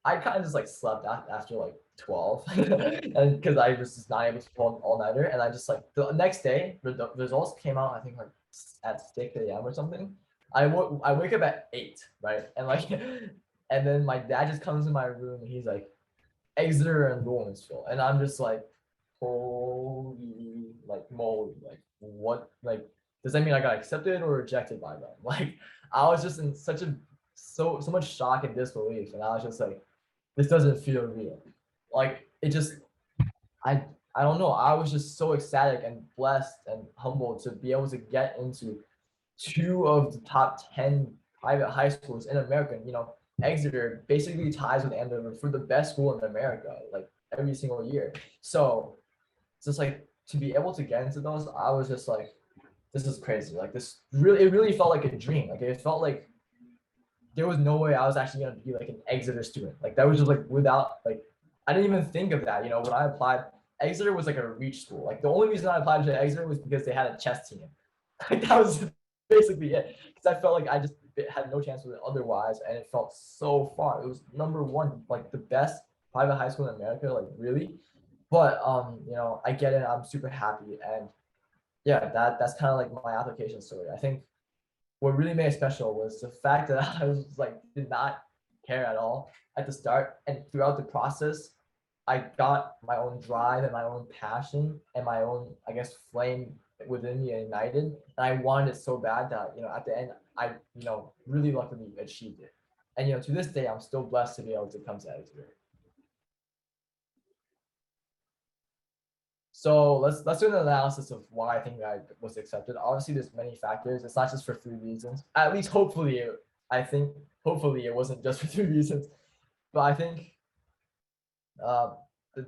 A: I kind of just like slept after like 12 and because I was just not able to pull an all-nighter, and I just like the next day the results came out I think like at 6 a.m. or something. I wake up at 8, right? And like and then my dad just comes in my room and he's like, Exeter and Lawrenceville, and I'm just like, holy like moly, like what, like does that mean I got accepted or rejected by them? Like I was just in such a so much shock and disbelief, and I was just like, this doesn't feel real. Like it just I I don't know. I was just so ecstatic and blessed and humbled to be able to get into 2 of the top 10 private high schools in America. You know, Exeter basically ties with Andover for the best school in America, like every single year. So just like to be able to get into those, I was just like, this is crazy. Like this really, it really felt like a dream. Like it felt like there was no way I was actually gonna be like an Exeter student. Like that was just like without like I didn't even think of that. You know, when I applied, Exeter was like a reach school. Like the only reason I applied to Exeter was because they had a chess team. Like that was basically it. Because I felt like I just had no chance with it otherwise, and it felt so far. It was #1, like the best private high school in America, like really. But you know, I get it. I'm super happy, and yeah, that's kind of like my application story. I think what really made it special was the fact that I was like did not care at all at the start, and throughout the process, I got my own drive and my own passion and my own, I guess, flame within me ignited, and I wanted it so bad that you know at the end I really luckily achieved it, and to this day I'm still blessed to be able to come to Exeter. So let's do an analysis of why I think I was accepted. Obviously, there's many factors. It's not just for 3 reasons. At least hopefully, I think hopefully it wasn't just for 3 reasons. But I think the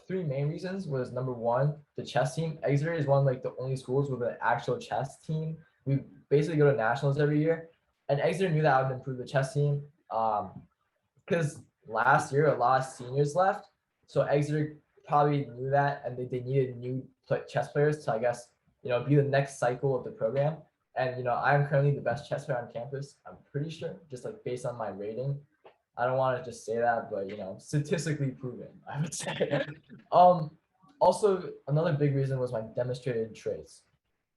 A: 3 main reasons was #1, the chess team. Exeter is one of like the only schools with an actual chess team. We basically go to nationals every year, and Exeter knew that I would improve the chess team. Because last year a lot of seniors left, so Exeter probably knew that, and they needed new chess players to, I guess, be the next cycle of the program. And I'm currently the best chess player on campus. I'm pretty sure, just like based on my rating. I don't want to just say that, but statistically proven, I would say. Also, another big reason was my demonstrated traits.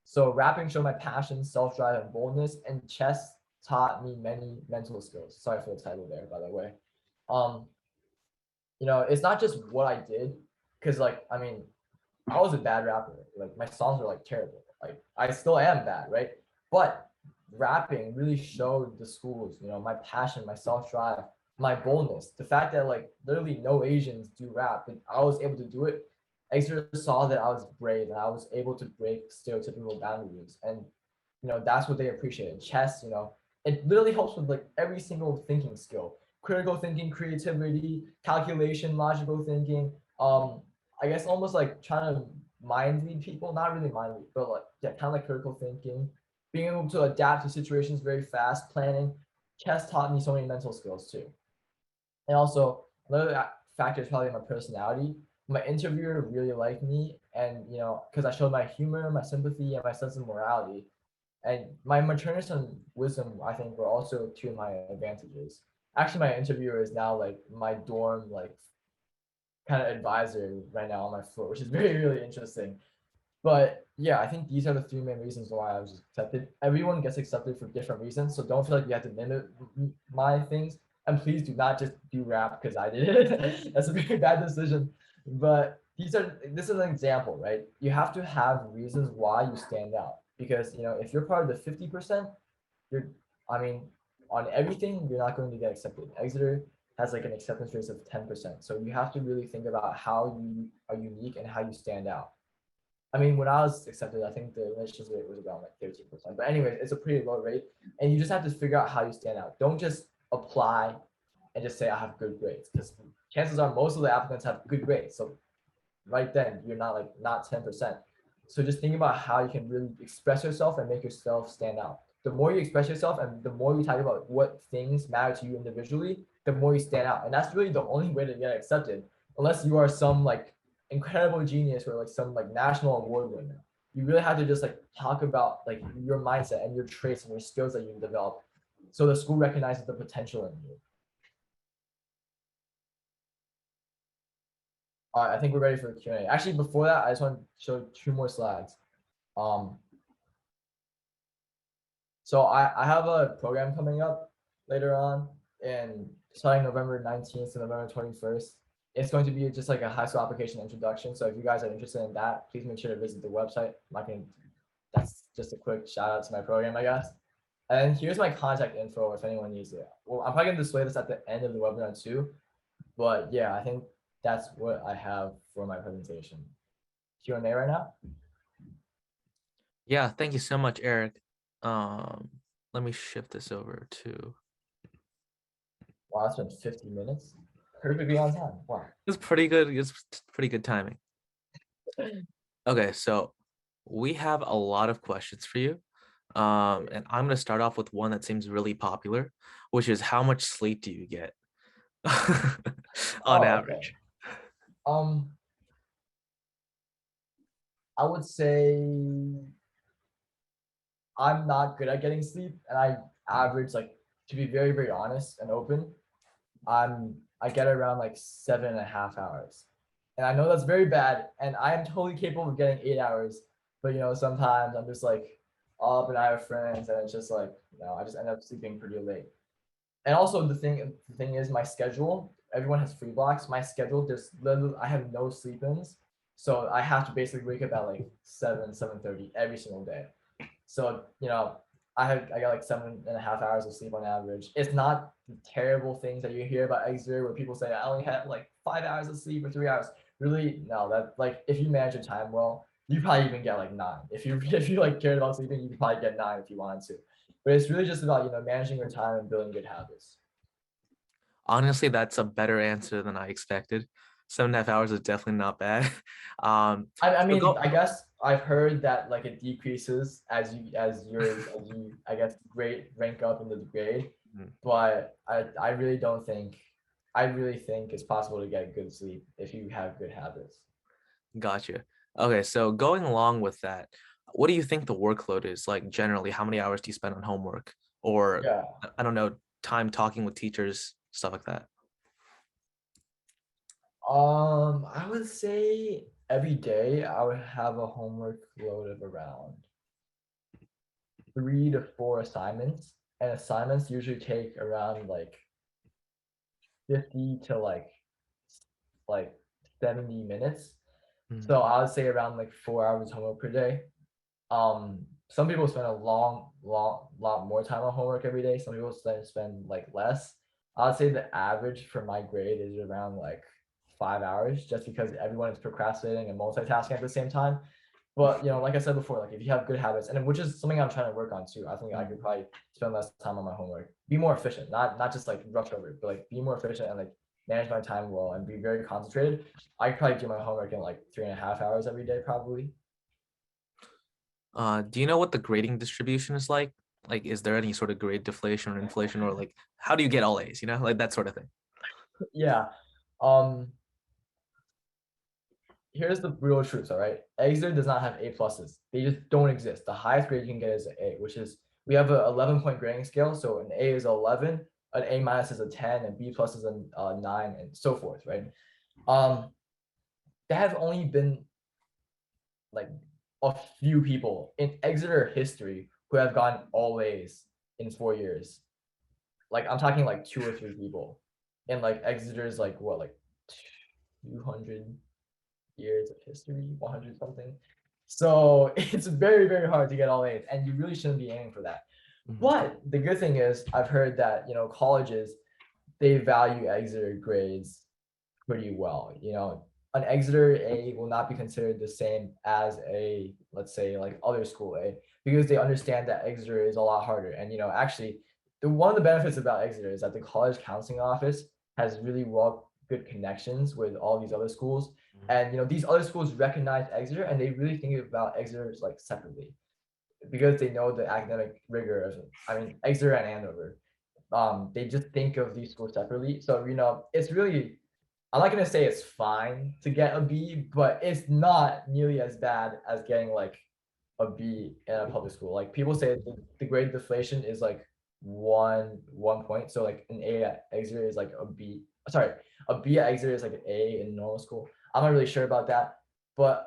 A: So rapping showed my passion, self-drive, and boldness, and chess taught me many mental skills. Sorry for the title there, by the way. It's not just what I did, because I mean, I was a bad rapper. Like my songs were like terrible. Like I still am bad, right? But rapping really showed the schools, my passion, my self-drive, my boldness. The fact that like literally no Asians do rap, but I was able to do it. Exeter saw that I was brave and I was able to break stereotypical boundaries, and that's what they appreciated. Chess, it literally helps with like every single thinking skill: critical thinking, creativity, calculation, logical thinking. I guess almost like trying to mind read people, not really mind read, but like kind of like critical thinking, being able to adapt to situations very fast, planning. Chess taught me so many mental skills too. And also another factor is probably my personality. My interviewer really liked me, and because I showed my humor, my sympathy, and my sense of morality. And my matureness and wisdom, I think, were also 2 of my advantages. Actually, my interviewer is now like my dorm kind of advisor right now on my floor, which is really interesting. But yeah, I think these are the 3 main reasons why I was accepted. Everyone gets accepted for different reasons, so don't feel like you have to limit my things. And please do not just do rap because I did it. That's a very bad decision. But this is an example, right? You have to have reasons why you stand out, because if you're part of the 50%, on everything you're not going to get accepted. Exeter has like an acceptance rate of 10%. So you have to really think about how you are unique and how you stand out. I mean, when I was accepted, I think the admissions rate was around like 13%. But anyways, it's a pretty low rate, and you just have to figure out how you stand out. Don't just apply and just say I have good grades, because chances are most of the applicants have good grades. So right then you're not 10%. So just think about how you can really express yourself and make yourself stand out. The more you express yourself and the more you talk about what things matter to you individually, the more you stand out. And that's really the only way to get accepted, unless you are some like incredible genius or like some like national award winner. You really have to just like talk about like your mindset and your traits and your skills that you've developed, so the school recognizes the potential in you. All right, I think we're ready for the Q&A. Actually, before that, I just want to show 2 more slides. So I have a program coming up later on, and starting November 19th to November 21st. It's going to be just like a high school application introduction. So if you guys are interested in that, please make sure to visit the website. That's just a quick shout out to my program, I guess. And here's my contact info if anyone needs it. Well, I'm probably gonna display this at the end of the webinar too. But yeah, I think that's what I have for my presentation. Q&A right now?
B: Yeah, thank you so much, Eric. Let me shift this over to.
A: Wow, that's been 50 minutes. Perfectly on time. Wow.
B: It's pretty good. It's pretty good timing. Okay, so we have a lot of questions for you. And I'm going to start off with one that seems really popular, which is how much sleep do you get on average?
A: Okay. I would say I'm not good at getting sleep, and I average, like, to be very, very honest and open, I get around like 7.5 hours. And I know that's very bad, and I am totally capable of getting 8 hours, but you know, sometimes I'm just like up and I have friends, and it's just like, you know, I just end up sleeping pretty late. And also the thing is my schedule, everyone has free blocks. My schedule, there's literally, I have no sleep-ins. So I have to basically wake up at like 7:30 every single day. So, you know, I got like 7.5 hours of sleep on average. It's not the terrible things that you hear about Exeter where people say I only had like 5 hours of sleep or 3 hours. Really, no, that, like, if you manage your time well, you probably even get like 9. If you like cared about sleeping, you could probably get 9 if you wanted to. But it's really just about, you know, managing your time and building good habits.
B: Honestly, that's a better answer than I expected. 7.5 hours is definitely not bad.
A: I mean, I guess I've heard that like it decreases as you I guess rank up in the grade, but I really think it's possible to get good sleep if you have good habits.
B: Gotcha. Okay, so going along with that, what do you think the workload is like generally? How many hours do you spend on homework, or
A: Yeah.
B: I don't know, time talking with teachers, stuff like that?
A: I would say every day I would have a homework load of around 3 to 4 assignments, and assignments usually take around like 50 to like 70 minutes. So I would say around like 4 hours homework per day. Some people spend a lot more time on homework every day. Some people spend like less. I would say the average for my grade is around like 5 hours, just because everyone is procrastinating and multitasking at the same time. But you know, like I said before, like if you have good habits, and which is something I'm trying to work on too, I think I could probably spend less time on my homework, be more efficient, not just like rush over it, but like be more efficient and like manage my time well and be very concentrated. I could probably do my homework in like 3.5 hours every day, probably.
B: Do you know what the grading distribution is like? Like, is there any sort of grade deflation or inflation, or like, how do you get all A's? You know, like that sort of thing.
A: Yeah. Here's the real truth, all right? Exeter does not have A pluses. They just don't exist. The highest grade you can get is an A, which is, we have a 11-point grading scale. So an A is 11, an A minus is a 10, and B plus is a 9, and so forth, right? There have only been like a few people in Exeter history who have gotten all A's in 4 years. Like I'm talking like 2 or 3 people. And like Exeter's like what, like 200 years of history, 100 something. So it's very, very hard to get all A's, and you really shouldn't be aiming for that. But the good thing is I've heard that, you know, colleges, they value Exeter grades pretty well. You know, an Exeter A will not be considered the same as a, let's say, like other school A, because they understand that Exeter is a lot harder. And, you know, actually, one of the benefits about Exeter is that the college counseling office has really good connections with all these other schools. And, you know, these other schools recognize Exeter, and they really think about Exeter like separately, because they know the academic rigor of, I mean, Exeter and Andover. They just think of these schools separately. So, you know, it's really, I'm not gonna say it's fine to get a B, but it's not nearly as bad as getting like a B in a public school. Like people say the grade deflation is like one point. So like an A at Exeter is like a B. Sorry, a B at Exeter is like an A in normal school. I'm not really sure about that. But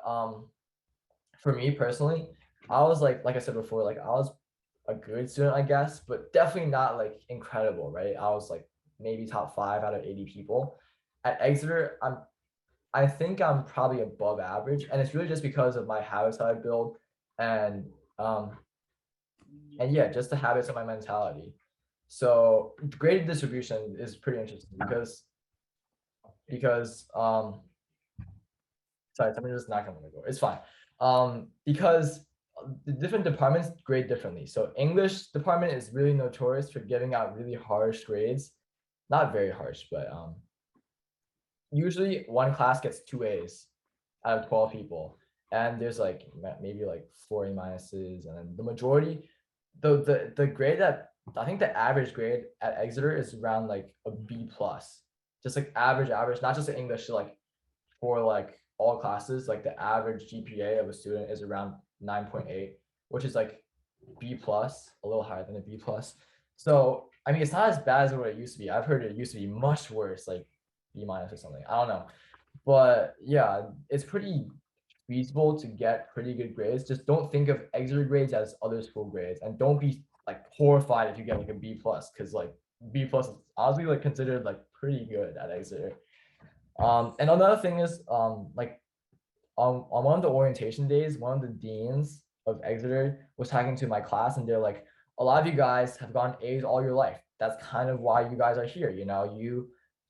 A: for me personally, I was like I said before, like I was a good student, I guess, but definitely not like incredible, right? I was like maybe top 5 out of 80 people. At Exeter, I think I'm probably above average, and it's really just because of my habits that I build, and yeah, just the habits of my mentality. So grade distribution is pretty interesting because sorry, somebody just knocked on the door. It's fine. Because the different departments grade differently. So English department is really notorious for giving out really harsh grades. Not very harsh, but usually one class gets 2 A's out of 12 people. And there's like maybe like 4 A minuses, and then the majority, the grade that I think the average grade at Exeter is around like a B plus, just like average, not just in English, like for like all classes, like the average GPA of a student is around 9.8, which is like B plus, a little higher than a B plus. So I mean, it's not as bad as what it used to be. I've heard it used to be much worse, like B minus or something. I don't know, but yeah, it's pretty feasible to get pretty good grades. Just don't think of Exeter grades as other school grades, and don't be like horrified if you get like a B plus, because like B plus is honestly like considered like pretty good at Exeter. And another thing is like on one of the orientation days, one of the deans of Exeter was talking to my class, and they're like, a lot of you guys have gotten A's all your life. That's kind of why you guys are here. You know,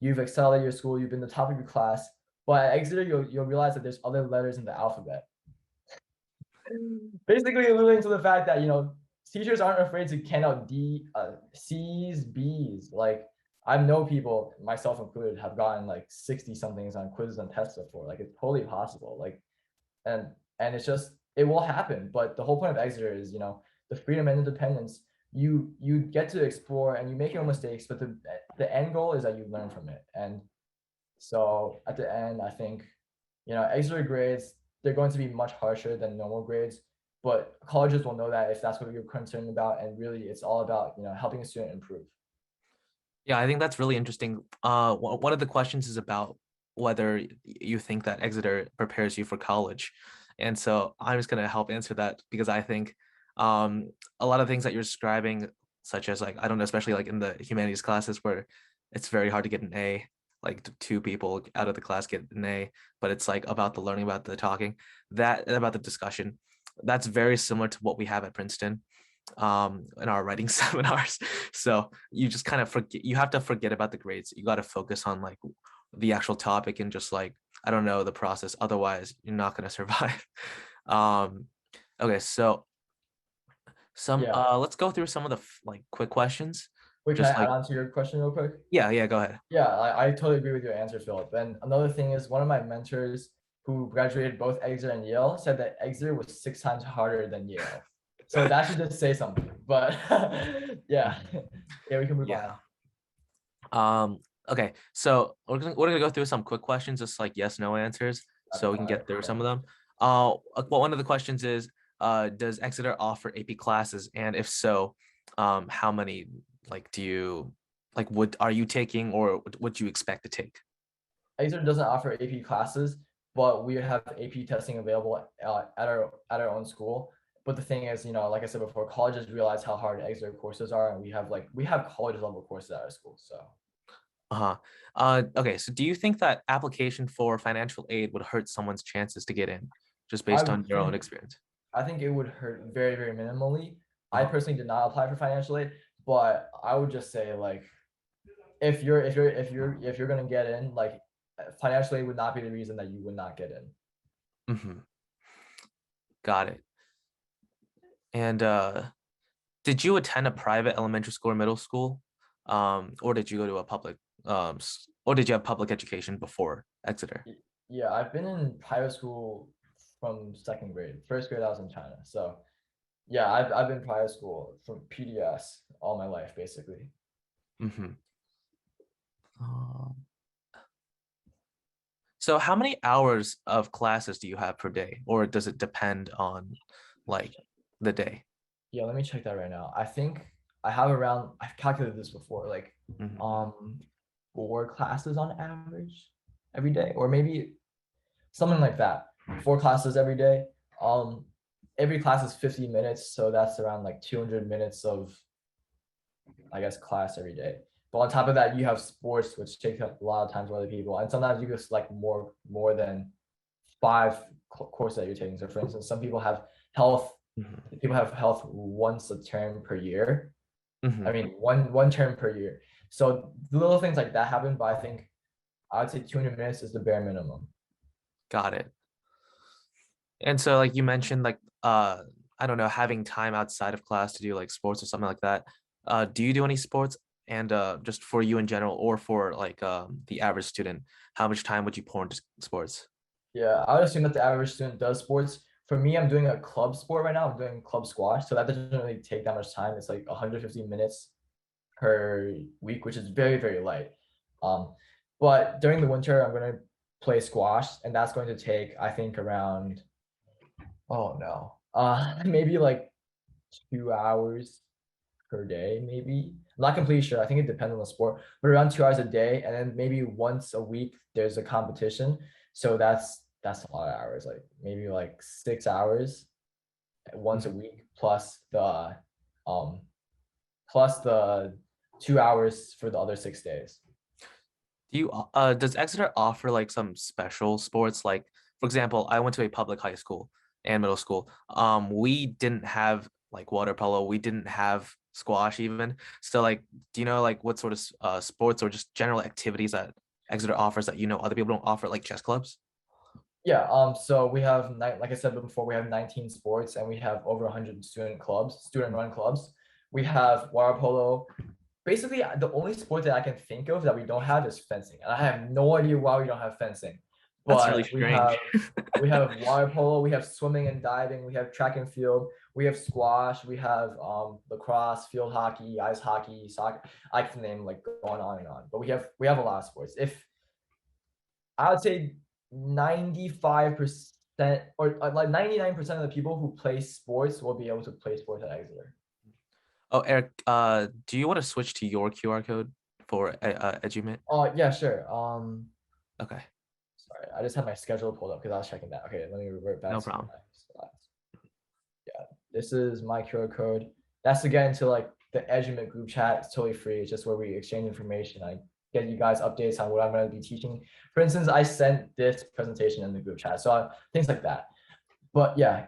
A: you've excelled at your school, you've been the top of your class, but at Exeter you'll realize that there's other letters in the alphabet. Basically alluding to the fact that, you know, teachers aren't afraid to hand out C's, B's. Like I know people, myself included, have gotten like 60 somethings on quizzes and tests before. Like it's totally possible. Like, and it's just, it will happen. But the whole point of Exeter is, you know, the freedom and independence. You get to explore and you make your own mistakes, but the end goal is that you learn from it. And so at the end, I think, you know, Exeter grades, they're going to be much harsher than normal grades, but colleges will know that if that's what you're concerned about. And really, it's all about, you know, helping a student improve.
B: Yeah, I think that's really interesting. One of the questions is about whether you think that Exeter prepares you for college. And so I'm just going to help answer that, because I think a lot of things that you're describing, such as like, I don't know, especially like in the humanities classes where it's very hard to get an A, like 2 people out of the class get an A, but it's like about the learning, about the talking, that about the discussion. That's very similar to what we have at Princeton in our writing seminars. So you just kind of forget, you have to forget about the grades. You got to focus on like the actual topic and just like, I don't know, the process. Otherwise you're not going to survive. Okay, so let's go through some of the like quick questions.
A: Wait, can
B: Just
A: I
B: like,
A: add on to your question real quick?
B: yeah, go ahead.
A: Yeah, I totally agree with your answer, Philip. And another thing is, one of my mentors who graduated both Exeter and Yale said that Exeter was 6 times harder than Yale. So that should just say something. But yeah, we can move
B: on. Okay, so we're gonna go through some quick questions, just like yes, no answers, so we can get through some of them. Well, one of the questions is, does Exeter offer AP classes, and if so, how many like do you like are you taking, or would you expect to take?
A: Exeter doesn't offer AP classes, but we have AP testing available at our own school. But the thing is, you know, like I said before, colleges realize how hard Exeter courses are, and we have college level courses at our school. So
B: okay, so do you think that application for financial aid would hurt someone's chances to get in, just based on your own experience?
A: I think it would hurt very, very minimally. I personally did not apply for financial aid, but I would just say, like, if you're gonna get in, like, financial aid would not be the reason that you would not get in.
B: Got it. And did you attend a private elementary school or middle school, or did you go to a public, or did you have public education before Exeter?
A: Yeah, I've been in private school from 2nd grade. 1st grade I was in China. So yeah, I've been private school from PDS all my life, basically.
B: So how many hours of classes do you have per day, or does it depend on like the day?
A: Yeah, let me check that right now. I think I have around, I've calculated this before, like 4 classes on average every day, or maybe something like that. 4 classes every day. Every class is 50 minutes, so that's around like 200 minutes of, I guess, class every day. But on top of that, you have sports, which take up a lot of time for other people, and sometimes you can select more than 5 courses that you're taking. So, for instance, some people have health. People have health once a term per year. I mean, one term per year. So little things like that happen, but I think I would say 200 minutes is the bare minimum.
B: Got it. And so like you mentioned, like I don't know, having time outside of class to do like sports or something like that. Do you do any sports? And just for you in general, or for like the average student, how much time would you pour into sports?
A: Yeah, I would assume that the average student does sports. For me, I'm doing a club sport right now. I'm doing club squash, so that doesn't really take that much time. It's like 150 minutes per week, which is very, very light. But during the winter, I'm going to play squash, and that's going to take, I think, around, oh no, maybe like 2 hours per day, maybe. I'm not completely sure. I think it depends on the sport, but around 2 hours a day, and then maybe once a week there's a competition. So that's a lot of hours, like maybe like 6 hours once a week, plus the 2 hours for the other 6 days.
B: Do you does Exeter offer like some special sports? Like, for example, I went to a public high school and middle school. We didn't have like water polo. We didn't have squash even. So like, do you know like what sort of sports or just general activities that Exeter offers that you know other people don't offer, like chess clubs?
A: Yeah, so we have, like I said before, we have 19 sports, and we have over 100 student-run clubs. We have water polo. Basically, the only sport that I can think of that we don't have is fencing, and I have no idea why we don't have fencing.
B: That's really
A: But
B: strange.
A: we have water polo, we have swimming and diving, we have track and field, we have squash, we have lacrosse, field hockey, ice hockey, soccer. I can name like going on and on. But we have a lot of sports. If I would say 95% or like 99% of the people who play sports will be able to play sports at Exeter.
B: Oh, Eric, do you want to switch to your QR code for Edumate?
A: Yeah, sure.
B: Okay,
A: Sorry, I just had my schedule pulled up because I was checking that. Okay, let me revert back
B: no
A: to
B: problem.
A: my slides. Yeah, this is my QR code. That's to get into like the Edumate group chat. It's totally free. It's just where we exchange information. I get you guys updates on what I'm going to be teaching. For instance, I sent this presentation in the group chat, so things like that. But yeah.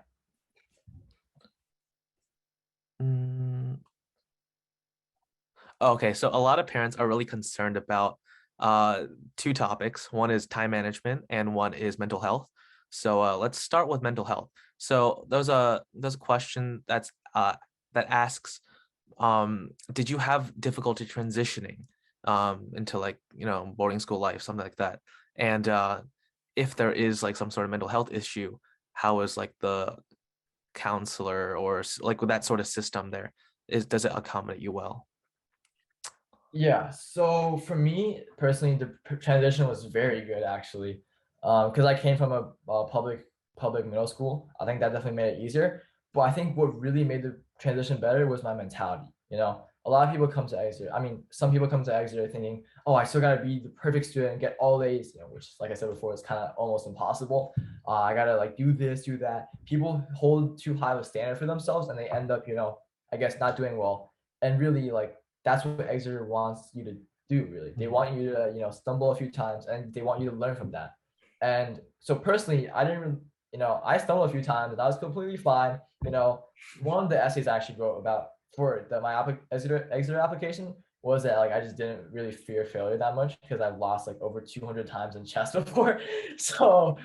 B: Okay, so a lot of parents are really concerned about 2 topics. One is time management and one is mental health. So let's start with mental health. So there's a question that asks, did you have difficulty transitioning into like, you know, boarding school life, something like that? And if there is like some sort of mental health issue, how is like the counselor or like with that sort of system there, does it accommodate you well?
A: Yeah, so for me personally, the transition was very good actually, because I came from a public middle school. I think that definitely made it easier. But I think what really made the transition better was my mentality. You know, a lot of people come to Exeter. I mean, some people come to Exeter thinking, oh, I still gotta be the perfect student, get all A's, you know, which, like I said before, is kind of almost impossible. I gotta like do this, do that. People hold too high of a standard for themselves, and they end up, you know, I guess not doing well. And really, like that's what Exeter wants you to do, really. They want you to, you know, stumble a few times, and they want you to learn from that. And so personally, I didn't, you know, I stumbled a few times, and that was completely fine. You know, one of the essays I actually wrote about for my Exeter application was that like I just didn't really fear failure that much because I've lost like over 200 times in chess before. So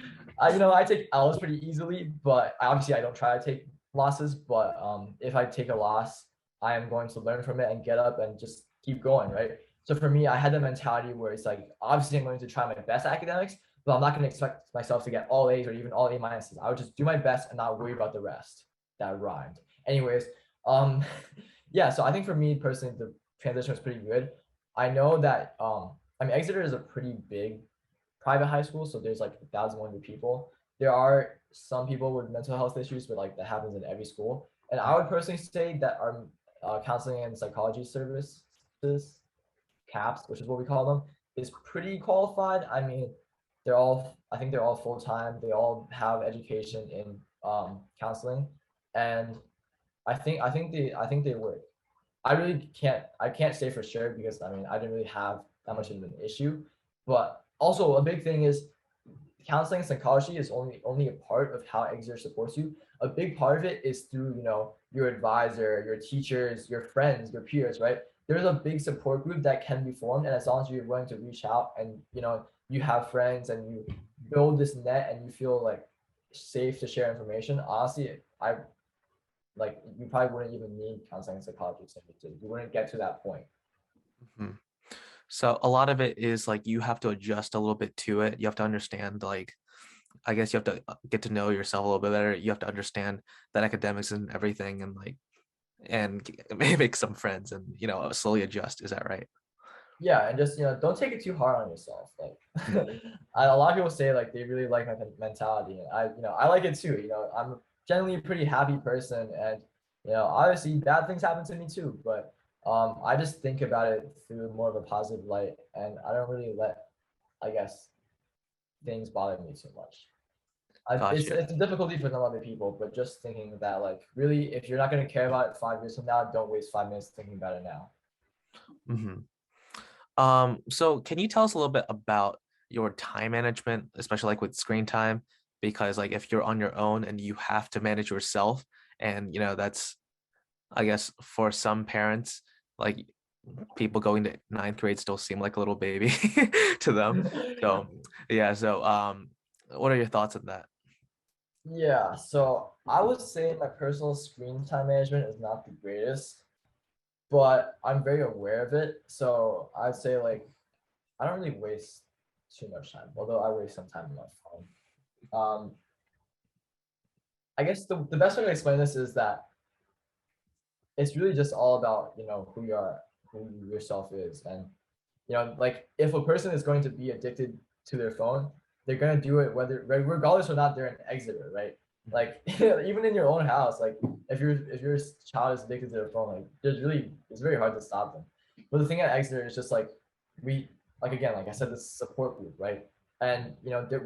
A: you know, I take L's pretty easily, but obviously I don't try to take losses. But if I take a loss, I am going to learn from it and get up and just keep going, right? So for me, I had the mentality where it's like, obviously I'm going to try my best at academics, but I'm not going to expect myself to get all A's or even all A minuses. I would just do my best and not worry about the rest. That rhymed. Anyways, yeah, so I think for me personally, the transition was pretty good. I know that, I mean, Exeter is a pretty big private high school, so there's like 1,100 people. There are some people with mental health issues, but like that happens in every school. And I would personally say that our counseling and psychology services, CAPS, which is what we call them, is pretty qualified. I mean, I think they're all full-time. They all have education in counseling, and I think they work. I can't say for sure because I mean I didn't really have that much of an issue, but also a big thing is counseling psychology is only a part of how Exeter supports you. A big part of it is through your advisor, your teachers, your friends, your peers, right? There's a big support group that can be formed, and as long as you're willing to reach out and you have friends and you build this net and you feel like safe to share information, honestly, you probably wouldn't even need counseling psychologists. You wouldn't get to that point.
B: Mm-hmm. So a lot of it is like you have to adjust a little bit to it. You have to understand, like, I guess you have to get to know yourself a little bit better. You have to understand that academics and everything, and make some friends and slowly adjust. Is that right?
A: Yeah, and just don't take it too hard on yourself. Like a lot of people say like they really like my mentality, and I like it too. I'm generally a pretty happy person, and obviously bad things happen to me too, but I just think about it through more of a positive light, and I don't really let, I guess, things bother me too much. It's
B: Gotcha.
A: a difficulty for some other people, but just thinking that like really, if you're not going to care about it 5 years from now, don't waste 5 minutes thinking about it now.
B: So can you tell us a little bit about your time management, especially like with screen time? Because like if you're on your own and you have to manage yourself, and that's, I guess, for some parents, like people going to 9th grade still seem like a little baby to them. So yeah, so what are your thoughts on that?
A: Yeah, so I would say my personal screen time management is not the greatest, but I'm very aware of it. So I'd say like I don't really waste too much time, although I waste some time on my phone. I guess the best way to explain this is that it's really just all about who you are, who yourself is, and like if a person is going to be addicted to their phone, they're going to do it regardless or not they're in Exeter, right? Like even in your own house, like if your child is addicted to their phone, like it's very hard to stop them. But the thing at Exeter is just like again, like I said, this support group, right? And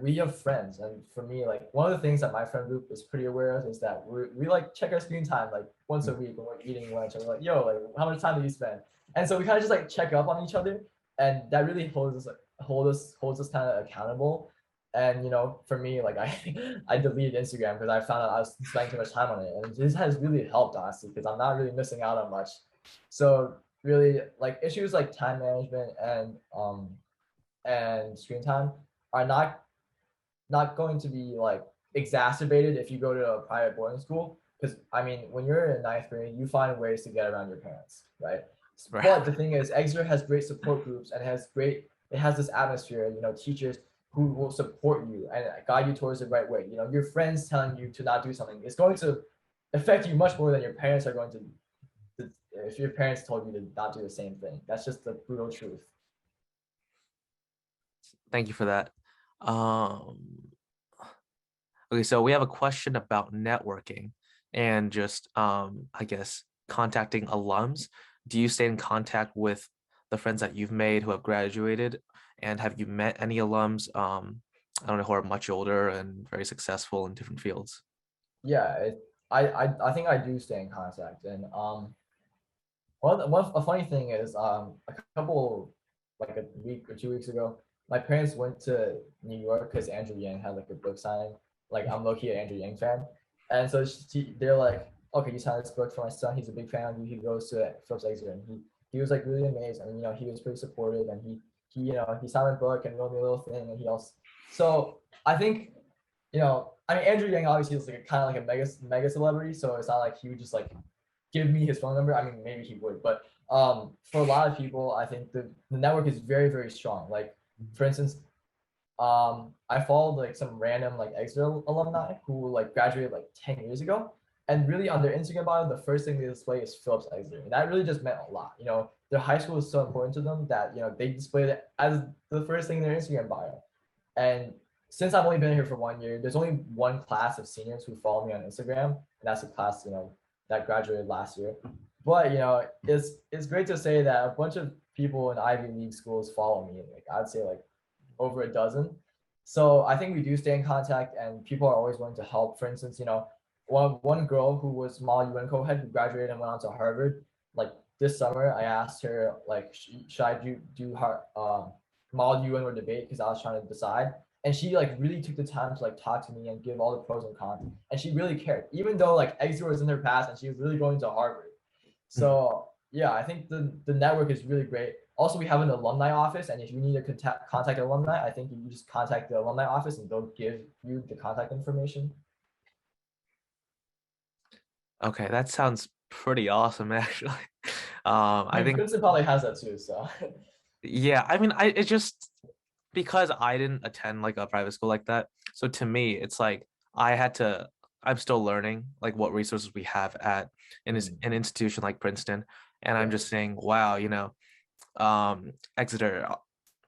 A: we have friends, and for me, like one of the things that my friend group is pretty aware of is that we like check our screen time like once a week when we're eating lunch, and we're like, yo, like how much time do you spend? And so we kind of just like check up on each other, and that really holds us kind of accountable. And for me, like I deleted Instagram because I found out I was spending too much time on it, and this has really helped honestly because I'm not really missing out on much. So really, like issues like time management and screen time are not going to be like exacerbated if you go to a private boarding school, because I mean when you're in 9th grade you find ways to get around your parents, right?
B: Right.
A: But the thing is Exeter has great support groups and it has this atmosphere, teachers who will support you and guide you towards the right way. Your friends telling you to not do something is going to affect you much more than your parents are going to if your parents told you to not do the same thing. That's just the brutal truth.
B: Thank you for that. Okay, so we have a question about networking and just I guess contacting alums. Do you stay in contact with the friends that you've made who have graduated, and have you met any alums I don't know, who are much older and very successful in different fields?
A: Yeah, I think I do stay in contact, and a funny thing is a couple like a week or 2 weeks ago, my parents went to New York because Andrew Yang had like a book signing. Like I'm low-key an Andrew Yang fan, and so they're like, okay, you signed this book for my son. He's a big fan of you. He goes to Phillips Exeter, and he was like really amazed. I mean, he was pretty supportive, and he signed my book and wrote me a little thing, and he also. So I think, I mean, Andrew Yang obviously is like kind of like a mega celebrity, so it's not like he would just like give me his phone number. I mean, maybe he would, but for a lot of people, I think the network is very, very strong. Like, for instance, I followed like some random like Exeter alumni who like graduated like 10 years ago, and really on their Instagram bio, the first thing they display is Phillips Exeter, and that really just meant a lot. Their high school is so important to them that they displayed it as the first thing in their Instagram bio. And since I've only been here for 1 year, there's only one class of seniors who follow me on Instagram, and that's a class that graduated last year. But it's great to say that a bunch of people in Ivy League schools follow me. Like I'd say like over a dozen. So I think we do stay in contact, and people are always willing to help. For instance, one girl who was Model UN co-head who graduated and went on to Harvard. Like this summer, I asked her like, should I do her Model UN or debate, because I was trying to decide. And she like really took the time to like talk to me and give all the pros and cons. And she really cared, even though like Exeter was in her past and she was really going to Harvard. So yeah, I think the network is really great. Also, we have an alumni office, and if you need to contact alumni, I think you just contact the alumni office and they'll give you the contact information.
B: Okay, that sounds pretty awesome, actually.
A: I think Princeton probably has that too. So
B: yeah, I mean, it's just because I didn't attend like a private school like that. So to me, it's like I'm still learning like what resources we have at an institution like Princeton. And I'm just saying, wow, Exeter,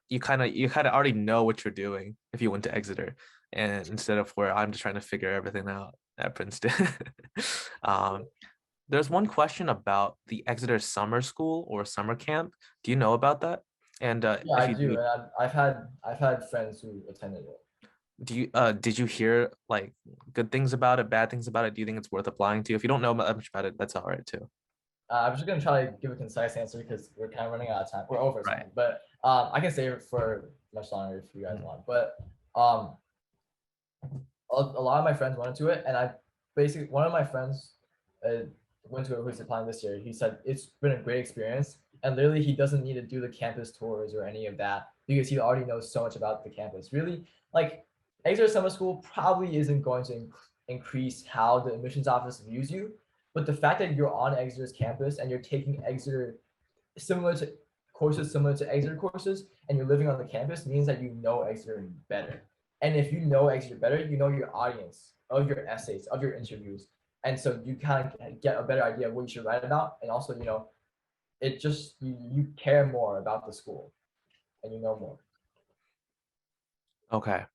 B: you kind of already know what you're doing if you went to Exeter, and instead of where I'm just trying to figure everything out at Princeton. There's one question about the Exeter summer school or summer camp. Do you know about that? And
A: yeah, I do. And I've had friends who attended it.
B: Did you hear like good things about it, bad things about it? Do you think it's worth applying to? If you don't know much about it, that's all right too.
A: I'm just gonna try to give a concise answer because we're kind of running out of time. We're over time,
B: Right.
A: but I can save it for much longer if you guys want. But a lot of my friends went into it, and one of my friends went to it who's applying this year. He said it's been a great experience, and literally he doesn't need to do the campus tours or any of that because he already knows so much about the campus. Really, like Exeter Summer School probably isn't going to increase how the admissions office views you, but the fact that you're on Exeter's campus and you're taking courses similar to Exeter courses, and you're living on the campus means that you know Exeter better. And if you know Exeter better, you know your audience of your essays, of your interviews. And so you kind of get a better idea of what you should write about. And also, it just, you care more about the school and you know more.
B: Okay.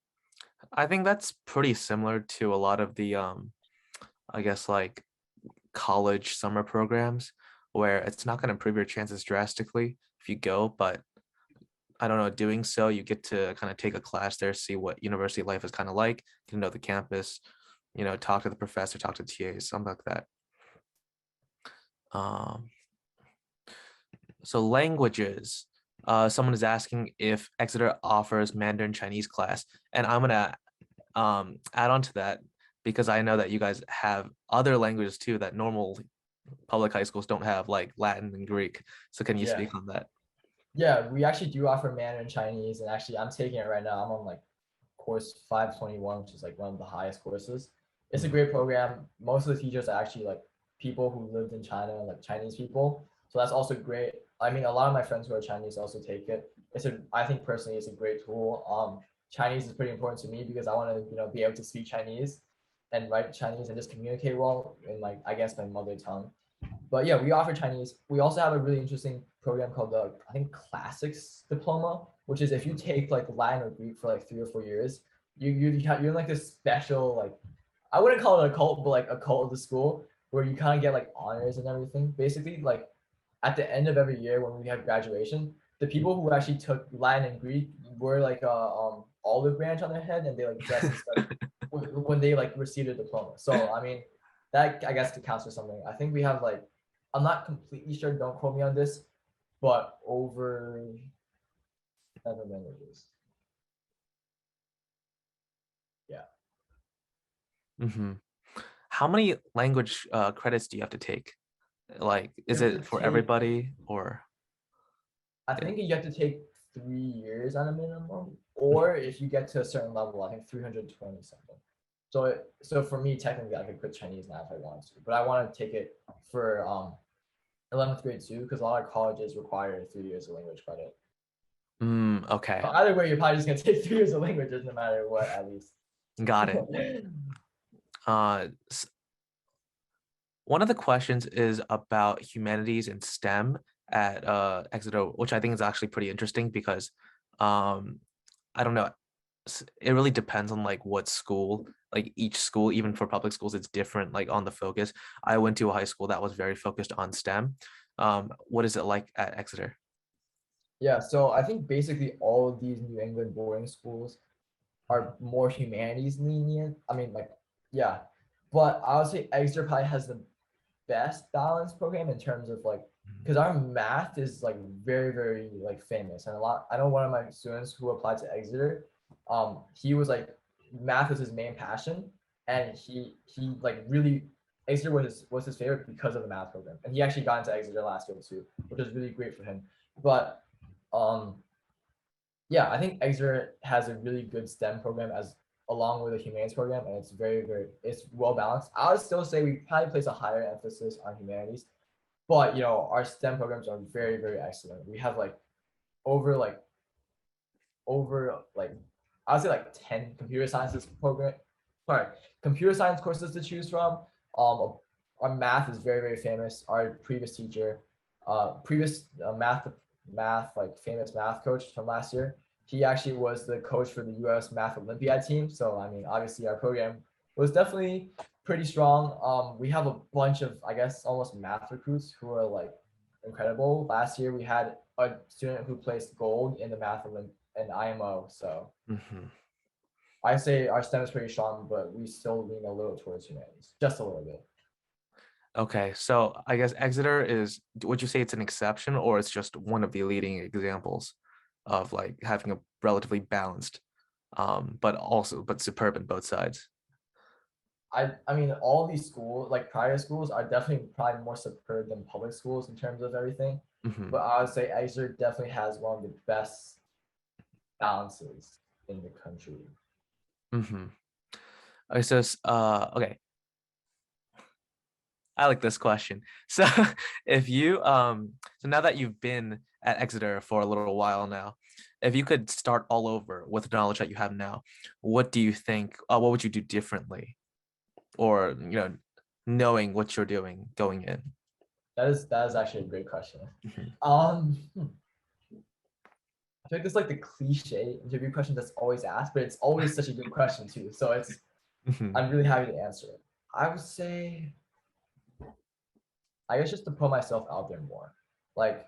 B: I think that's pretty similar to a lot of the, I guess like college summer programs where it's not going to improve your chances drastically if you go, but I don't know, doing so, you get to kind of take a class there, see what university life is kind of like, get to know the campus, talk to the professor, talk to TAs, something like that. So languages, someone is asking if Exeter offers Mandarin Chinese class, and I'm gonna add on to that because I know that you guys have other languages too that normal public high schools don't have, like Latin and Greek. So can you speak on that?
A: Yeah, we actually do offer Mandarin Chinese, and actually I'm taking it right now. I'm on like course 521, which is like one of the highest courses. It's a great program. Most of the teachers are actually like people who lived in China, like Chinese people. So that's also great. I mean, a lot of my friends who are Chinese also take it. I think personally it's a great tool. Chinese is pretty important to me because I want to, be able to speak Chinese and write Chinese and just communicate well in like, I guess, my mother tongue. But yeah, we offer Chinese. We also have a really interesting program called the, I think, Classics Diploma, which is if you take like Latin or Greek for like 3 or 4 years, you're in like this special, like, I wouldn't call it a cult, but like a cult of the school where you kind of get like honors and everything. Basically, like at the end of every year when we have graduation, the people who actually took Latin and Greek were like olive branch on their head, and they like dressed when they like received a diploma. So I mean, that I guess counts for something. I think we have like, I'm not completely sure, don't quote me on this, but over 7 languages. Yeah.
B: How many language credits do you have to take? Like, is it for everybody or?
A: I think you have to take 3 years on a minimum, or if you get to a certain level, I think 320 something. So for me, technically, I could quit Chinese now if I wanted to, but I want to take it for 11th grade too, because a lot of colleges require 3 years of language credit.
B: Okay.
A: So either way, you're probably just gonna take 3 years of languages no matter what, at least.
B: Got it. One of the questions is about humanities and STEM at Exeter, which I think is actually pretty interesting because I don't know, it really depends on like what school, like each school, even for public schools, it's different, like on the focus. I went to a high school that was very focused on STEM. What is it like at Exeter?
A: Yeah, so I think basically all of these New England boarding schools are more humanities lenient. I mean, like, yeah, but I would say Exeter probably has the best balanced program in terms of like, because our math is like very, very like famous, and a lot. I know one of my students who applied to Exeter, he was like, math was his main passion, and he like really Exeter was his favorite because of the math program, and he actually got into Exeter last year too, which was really great for him. But yeah, I think Exeter has a really good STEM program as along with a humanities program, and it's very, very it's well balanced. I would still say we probably place a higher emphasis on humanities, but you know, our STEM programs are very, very excellent. We have like over like I would say like 10 computer sciences computer science courses to choose from. Our math is very, very famous. Our previous teacher, math like famous math coach from last year, he actually was the coach for the US Math Olympiad team. So I mean, obviously our program was definitely pretty strong. We have a bunch of, I guess, almost math recruits who are like incredible. Last year we had a student who placed gold in the math and IMO. So I say our STEM is pretty strong, but we still lean a little towards humanities, just a little bit.
B: Okay, so I guess Exeter is, would you say it's an exception, or it's just one of the leading examples of like having a relatively balanced, but superb in both sides?
A: I mean, all these schools, like private schools, are definitely probably more superb than public schools in terms of everything. But I would say Exeter definitely has one of the best balances in the country.
B: Okay, so okay, I like this question. So if you so now that you've been at Exeter for a little while now, if you could start all over with the knowledge that you have now, what do you think, what would you do differently? Or, you know, knowing what you're doing going in?
A: That is actually a great question. I feel like it's like the cliche interview question that's always asked, but it's always such a good question too. So it's I'm really happy to answer it. I would say, I guess just to put myself out there more. Like,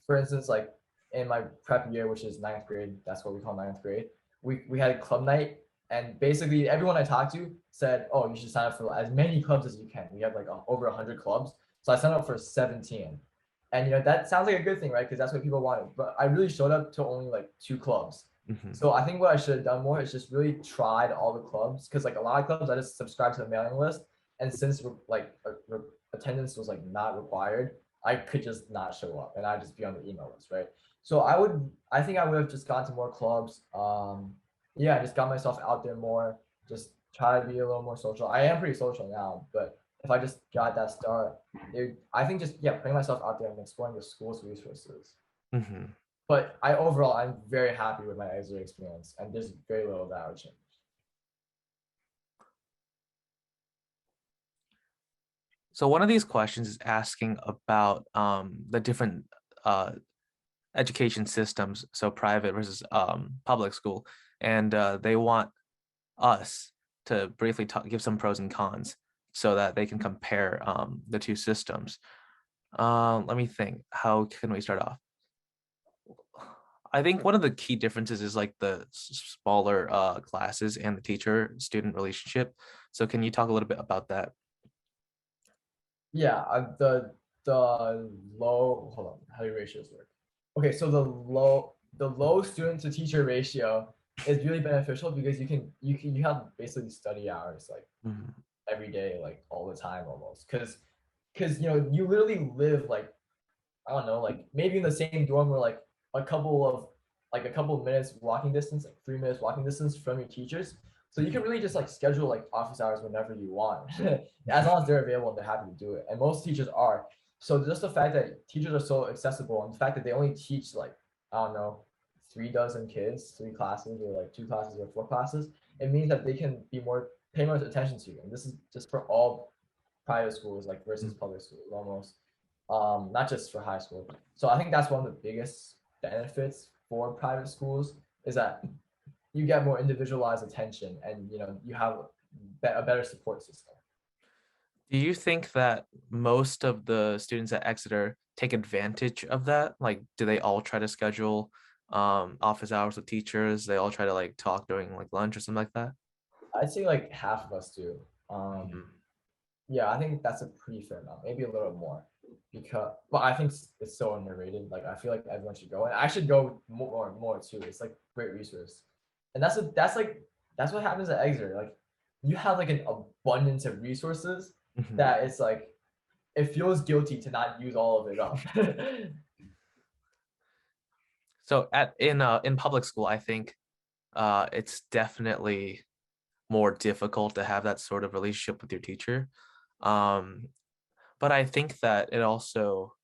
A: for instance, like in my prep year, which is ninth grade, that's what we call ninth grade, we had a club night, and basically everyone I talked to said, oh, you should sign up for as many clubs as you can. We have like over 100 clubs. So I signed up for 17. And you know, that sounds like a good thing, right? Because that's what people wanted. But I really showed up to only like 2 clubs. So I think what I should have done more is just really tried all the clubs, because like a lot of clubs I just subscribed to the mailing list, and since like attendance was like not required, I could just not show up and I'd just be on the email list, right? So I think I would have just gone to more clubs. Yeah, just got myself out there more, just try to be a little more social. I am pretty social now, but if I just got that start, I think just putting myself out there and exploring the school's resources. But I'm very happy with my Exeter experience, and there's very little that I would change.
B: So one of these questions is asking about the different education systems, so private versus public school, and they want us to briefly give some pros and cons so that they can compare the two systems. Let me think. How can we start off? I think one of the key differences is like the smaller classes and the teacher-student relationship. So can you talk a little bit about that?
A: Yeah, the low, hold on, how do ratios work? Okay, so the low student to teacher ratio is really beneficial because you have basically study hours like every day, like all the time almost, because you know, you literally live like, I don't know, like maybe in the same dorm or like a couple of minutes walking distance, like 3 minutes walking distance from your teachers. So you can really just like schedule like office hours whenever you want, as long as they're available and they're happy to do it. And most teachers are. So just the fact that teachers are so accessible, and the fact that they only teach like, I don't know, 3 dozen kids, 3 classes or like 2 classes or 4 classes, it means that they can pay more attention to you. And this is just for all private schools, like versus public schools almost, not just for high school. So I think that's one of the biggest benefits for private schools, is that you get more individualized attention, and you know, you have a better support system.
B: Do you think that most of the students at Exeter take advantage of that? Like, do they all try to schedule office hours with teachers? They all try to like talk during like lunch or something like that?
A: I'd say like half of us do.
B: Mhm.
A: Yeah, I think that's a pretty fair amount, maybe a little more, but I think it's so underrated. Like I feel like everyone should go, and I should go more and more too. It's like a great resource, and that's what happens at Exeter. Like you have like an abundance of resources
B: Mhm.
A: that it's like it feels guilty to not use all of it up.
B: So in public school, I think it's definitely more difficult to have that sort of relationship with your teacher. Um, but I think that it also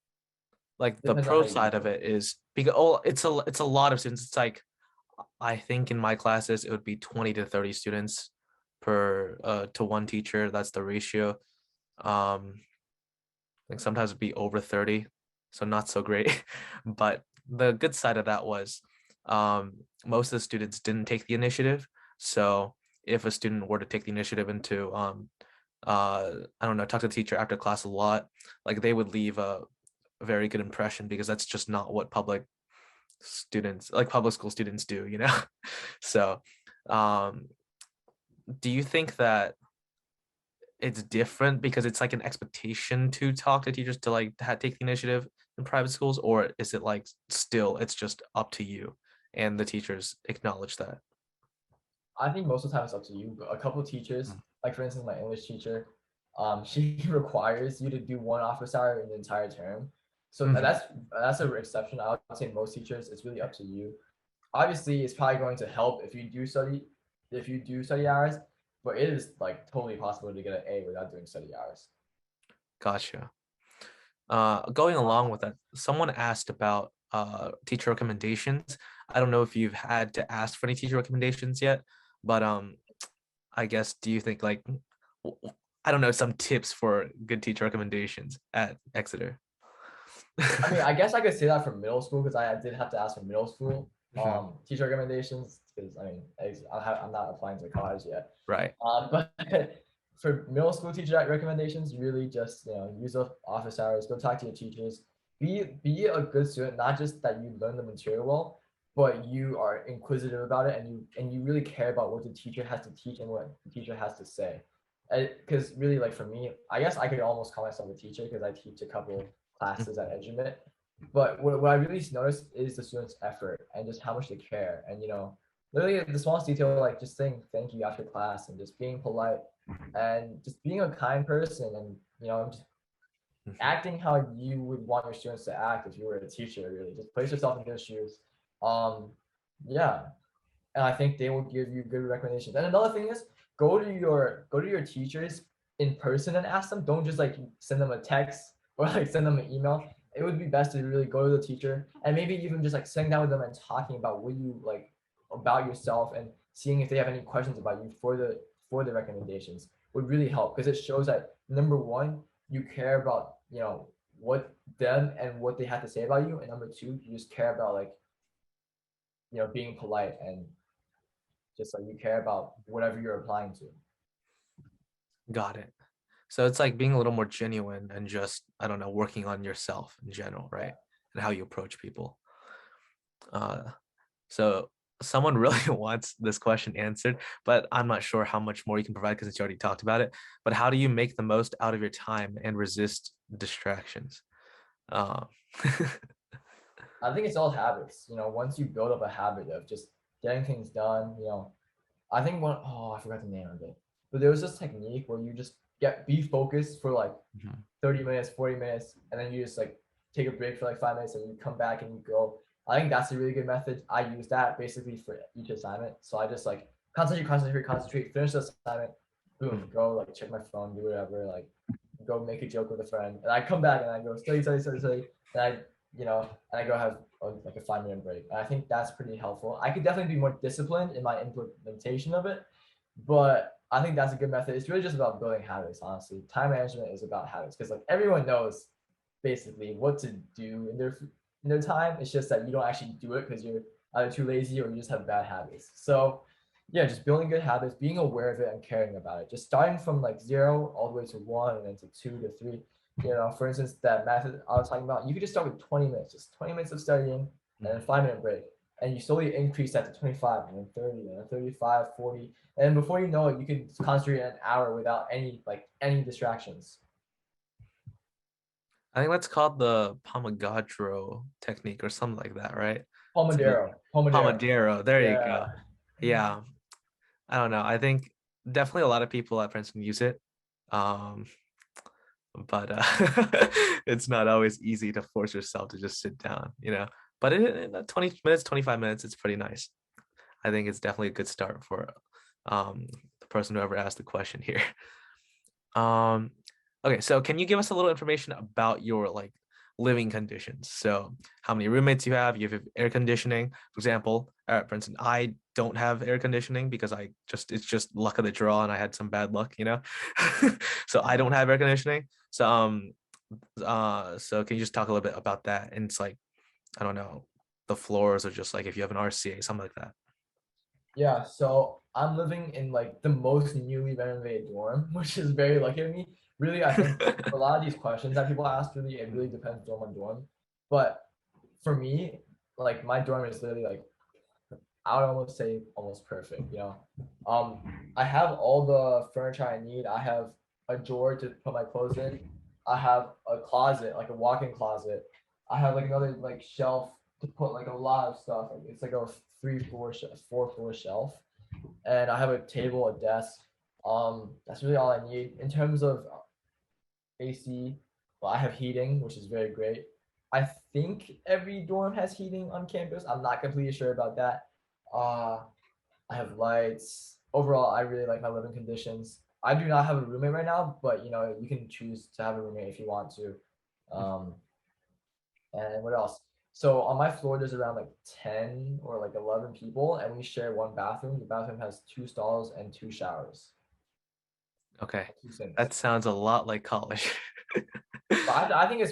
B: like the
A: Depends on
B: pro
A: how you
B: side
A: use
B: of
A: it.
B: it is because it's a lot of students. It's like I think in my classes it would be 20 to 30 students per to one teacher. That's the ratio. I think sometimes it'd be over 30, so not so great. But the good side of that was most of the students didn't take the initiative. So if a student were to take the initiative into I don't know, talk to the teacher after class a lot, like they would leave a very good impression because that's just not what public school students do, you know. So um do you think that it's different because it's like an expectation to talk to teachers to like take the initiative in private schools, or is it like still it's just up to you and the teachers acknowledge that?
A: I think most of the time it's up to you. But a couple of teachers,
B: Mm.
A: like for instance, my English teacher, she requires you to do one office hour in the entire term. So
B: Mhm.
A: that's an exception. I would say most teachers, it's really up to you. Obviously, it's probably going to help if you do study hours, but it is like totally possible to get an A without doing study hours.
B: Gotcha. Going along with that, someone asked about teacher recommendations. I don't know if you've had to ask for any teacher recommendations yet, but I guess do you think like I don't know some tips for good teacher recommendations at Exeter?
A: I mean, I guess I could say that for middle school because I did have to ask for middle school
B: Mhm.
A: teacher recommendations because I mean I'm not applying to college yet.
B: Right.
A: But for middle school teacher recommendations, really just use the office hours, go talk to your teachers, be a good student, not just that you learn the material well, but you are inquisitive about it and you really care about what the teacher has to teach and what the teacher has to say. Because really, like for me, I guess I could almost call myself a teacher because I teach a couple classes at Edumate. But what I really noticed is the students' effort and just how much they care. And literally the smallest detail, like just saying thank you after class and just being polite and just being a kind person and just acting how you would want your students to act if you were a teacher. Really, just place yourself in their shoes. Um, yeah, and I think they will give you good recommendations. And another thing is go to your teachers in person and ask them. Don't just like send them a text or like send them an email. It would be best to really go to the teacher and maybe even just like sitting down with them and talking about what you like about yourself and seeing if they have any questions about you for the recommendations would really help because it shows that number one, you care about what them and what they have to say about you, and number two, you just care about like being polite and just like you care about whatever you're applying to.
B: Got it. So it's like being a little more genuine and just, I don't know, working on yourself in general,
A: Yeah.
B: right? And how you approach people. Uh, so someone really wants this question answered, but I'm not sure how much more you can provide because you already talked about it. But how do you make the most out of your time and resist distractions? Uh,
A: I think it's all habits. Once you build up a habit of just getting things done, I think I forgot the name of it, but there was this technique where you just be focused for like
B: Mhm.
A: 30 minutes, 40 minutes, and then you just like take a break for like 5 minutes and you come back and you go. I think that's a really good method. I use that basically for each assignment. So I just like concentrate, finish the assignment, boom,
B: Mhm.
A: go like check my phone, do whatever, like go make a joke with a friend. And I come back and I go study. And and I go have like a 5 minute break. And I think that's pretty helpful. I could definitely be more disciplined in my implementation of it, but I think that's a good method. It's really just about building habits, honestly. Time management is about habits because like everyone knows basically what to do in their time. It's just that you don't actually do it because you're either too lazy or you just have bad habits. So yeah, just building good habits, being aware of it and caring about it. Just starting from like 0 all the way to 1 and then to 2 to 3. For instance, that method I was talking about, you could just start with 20 minutes, just 20 minutes of studying and then 5 minute break. and you slowly increase that to 25 and then 30 and then 35, 40, and before you know it, you can concentrate an hour without any distractions.
B: I think that's called the Pomodoro technique or something like that, right?
A: Pomodoro.
B: There you
A: Yeah.
B: go. Yeah. I don't know. I think definitely a lot of people at Princeton use it. But it's not always easy to force yourself to just sit down, But in 20 minutes, 25 minutes, it's pretty nice. I think it's definitely a good start for the person who ever asked the question here. Okay, so can you give us a little information about your living conditions? So how many roommates you have air conditioning, for example. For instance, I don't have air conditioning because it's just luck of the draw and I had some bad luck, So I don't have air conditioning. So so can you just talk a little bit about that? And it's I don't know, the floors or just if you have an RCA, something like that.
A: Yeah, so I'm living in the most newly renovated dorm, which is very lucky of me. Really, I think a lot of these questions that people ask, it really depends dorm on dorm. But for me, my dorm is literally I would almost say almost perfect, I have all the furniture I need. I have a drawer to put my clothes in. I have a closet, a walk-in closet. I have another shelf to put a lot of stuff. It's a 4-floor shelf. And I have a table, a desk. That's really all I need. In terms of AC, well, I have heating, which is very great. I think every dorm has heating on campus. I'm not completely sure about that. I have lights. Overall, I really like my living conditions. I do not have a roommate right now, but you can choose to have a roommate if you want to. And what else? So on my floor, there's around 10 or 11 people, and we share one bathroom. The bathroom has 2 stalls and 2 showers.
B: Okay,
A: 2 sinks.
B: that sounds a lot like college.
A: But I think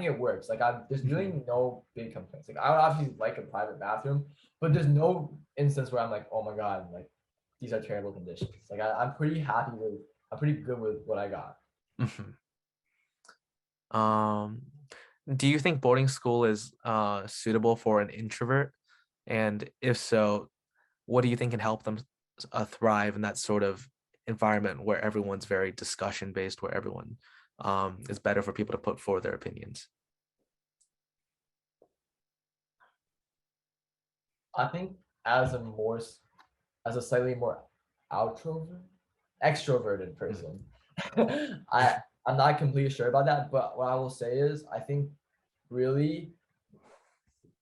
A: it works. There's really no big complaints. I would obviously like a private bathroom, but there's no instance where I'm oh my god, these are terrible conditions. I'm pretty good with what I got.
B: Do you think boarding school is suitable for an introvert? And if so, what do you think can help them thrive in that sort of environment where everyone's very discussion based, where everyone is better for people to put forward their opinions?
A: I think as a slightly more extroverted person, I'm not completely sure about that, but what I will say is I think really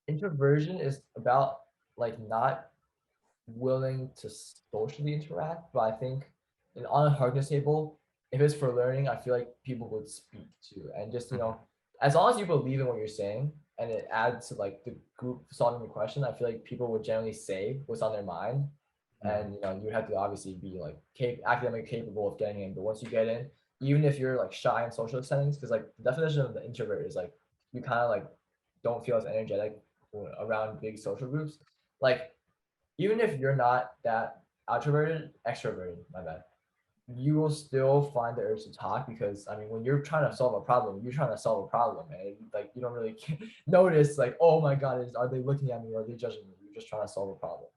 A: introversion is about not willing to socially interact, but I think on a hardness table, if it's for learning, I feel like people would speak to, and just as long as you believe in what you're saying and it adds to the group solving the question, I feel like people would generally say what's on their mind. And you have to obviously be academically capable of getting in, but once you get in, even if you're shy in social settings, because the definition of the introvert is you kind of don't feel as energetic around big social groups. Even if you're not that extroverted, my bad, you will still find the urge to talk, because when you're trying to solve a problem, you're trying to solve a problem, and you don't really notice oh my god, are they looking at me or are they judging me? You're just trying to solve a problem.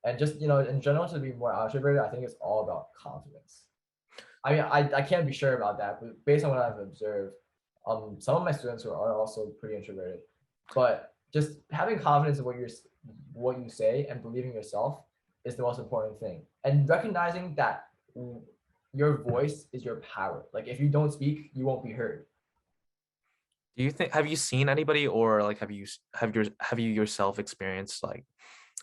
A: And just in general, to be more extroverted, I think it's all about confidence. I can't be sure about that, but based on what I've observed, some of my students are also pretty introverted, but just having confidence in what you say and believing yourself is the most important thing, and recognizing that your voice is your power. If you don't speak, you won't be heard.
B: Do you think, have you seen anybody, or have you yourself experienced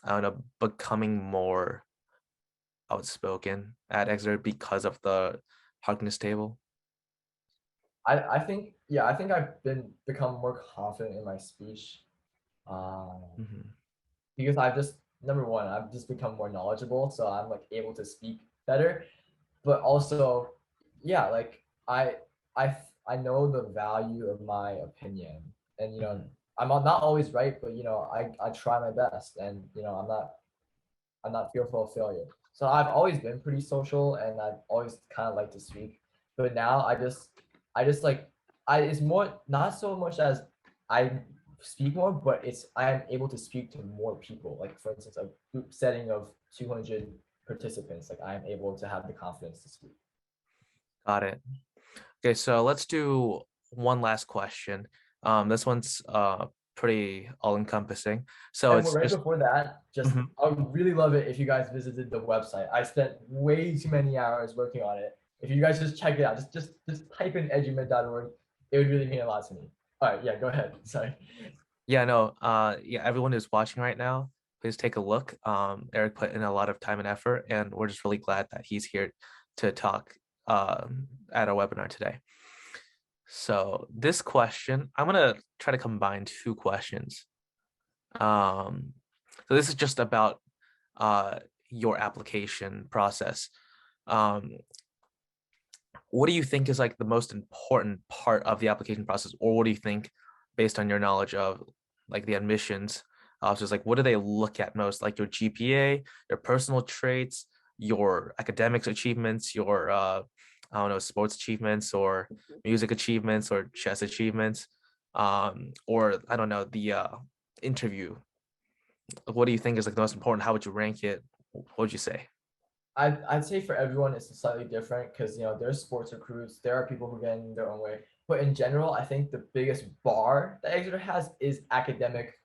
B: I don't know, becoming more outspoken at Exeter because of the hardness table?
A: I think I've become more confident in my speech, because number one, I've just become more knowledgeable, so I'm able to speak better. But also, yeah, I know the value of my opinion, and I'm not always right, but I try my best, and I'm not fearful of failure. So I've always been pretty social, and I've always kind of liked to speak, but now I just it's more not so much as I speak more, but I am able to speak to more people. Like for instance, a group setting of 200 participants, like I am able to have the confidence to speak.
B: Got it. Okay, so let's do one last question. This one's pretty all-encompassing. So
A: and
B: it's
A: right
B: just
A: before that, just I would really love it if you guys visited the website. I spent way too many hours working on it. If you guys just check it out, just type in edumate.org, it would really mean a lot to me. All right, yeah, go ahead. Sorry.
B: Yeah, no, yeah, everyone who's watching right now, please take a look. Eric put in a lot of time and effort, and we're just really glad that he's here to talk at our webinar today. So this question, I'm gonna try to combine two questions. So this is just about your application process. What do you think is like the most important part of the application process, or what do you think, based on your knowledge of like the admissions officers, like what do they look at most? Like your GPA, your personal traits, your academics achievements, your I don't know, sports achievements or music achievements or chess achievements, or I don't know, the interview. What do you think is like the most important? How would you rank it? What would you say?
A: I'd say for everyone it's slightly different because there's sports recruits, there are people who get in their own way. But in general, I think the biggest bar that Exeter has is academic.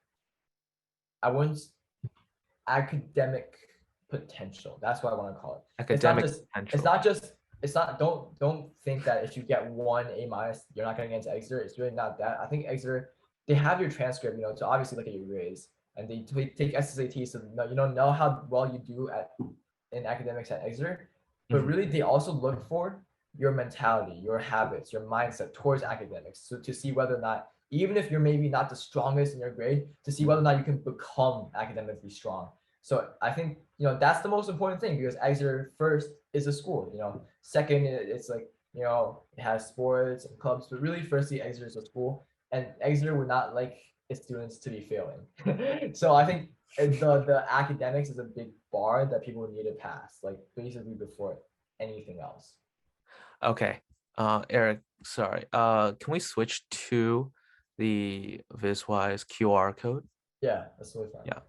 A: Academic potential. That's what I want to call it.
B: Academic
A: potential. Don't think that if you get 1 A-, you're not going to get into Exeter. It's really not that. I think Exeter, they have your transcript, to obviously look at your grades, and they take SSATs to know how well you do in academics at Exeter. But really, they also look for your mentality, your habits, your mindset towards academics. So to see whether or not, even if you're maybe not the strongest in your grade, to see whether or not you can become academically strong. So I think, that's the most important thing, because Exeter first is a school, second, it's like, it has sports and clubs, but really firstly, Exeter is a school, and Exeter would not like its students to be failing. So I think the academics is a big bar that people need to pass, like basically before anything else.
B: Okay, Eric, sorry. Can we switch to the VisWise QR code?
A: Yeah, that's totally fine.
B: Yeah.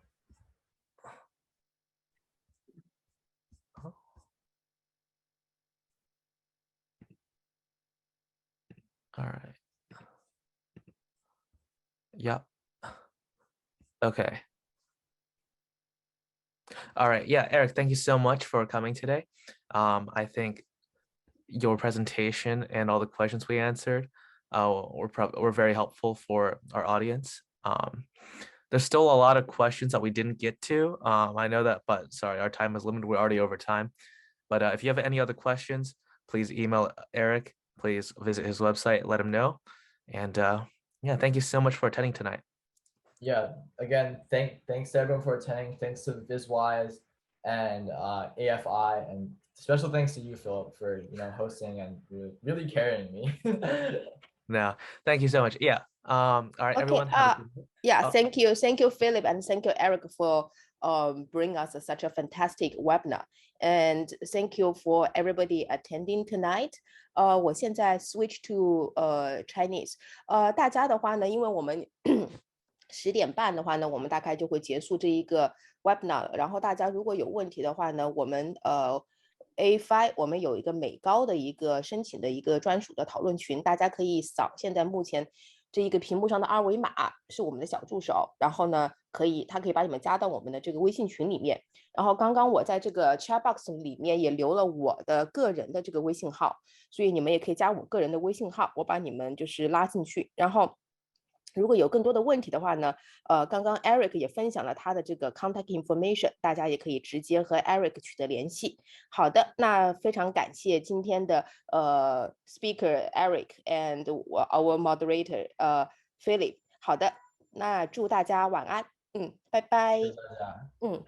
B: All right. Yep. Okay. All right. Yeah, Eric, thank you so much for coming today. I think your presentation and all the questions we answered were very helpful for our audience. There's still a lot of questions that we didn't get to. I know that, but sorry, our time is limited. We're already over time. But if you have any other questions, please email Eric. Please visit his website, let him know. And yeah, thank you so much for attending tonight.
A: Yeah, again, thanks to everyone for attending. Thanks to VisWise and AFI, and special thanks to you, Philip, for hosting and really carrying me.
B: No, thank you so much. Yeah. All right,
C: okay,
B: everyone.
C: Thank you, Philip, and thank you, Eric, for bringing us such a fantastic webinar. And thank you for everybody attending tonight. 我现在 switch to Chinese. 大家的话呢，因为我们10点半的话呢，我们大概就会结束这一个 webinar。然后大家如果有问题的话呢，我们AFI 我们有一个美高的一个申请的一个专属的讨论群，大家可以扫现在目前这一个屏幕上的2维码，是我们的小助手，然后呢他可以把你们加到我们的这个微信群里面。然后刚刚我在这个 chat box 里面也留了我的个人的这个微信号，所以你们也可以加我个人的微信号，我把你们就是拉进去。然后如果有更多的问题的话呢，刚刚 Eric 也分享了他的这个 contact information， 大家也可以直接和 Eric 取得联系。好的，那非常感谢今天的speaker Eric and our moderator Philip。好的，那祝大家晚安，拜拜。
A: 谢谢大家。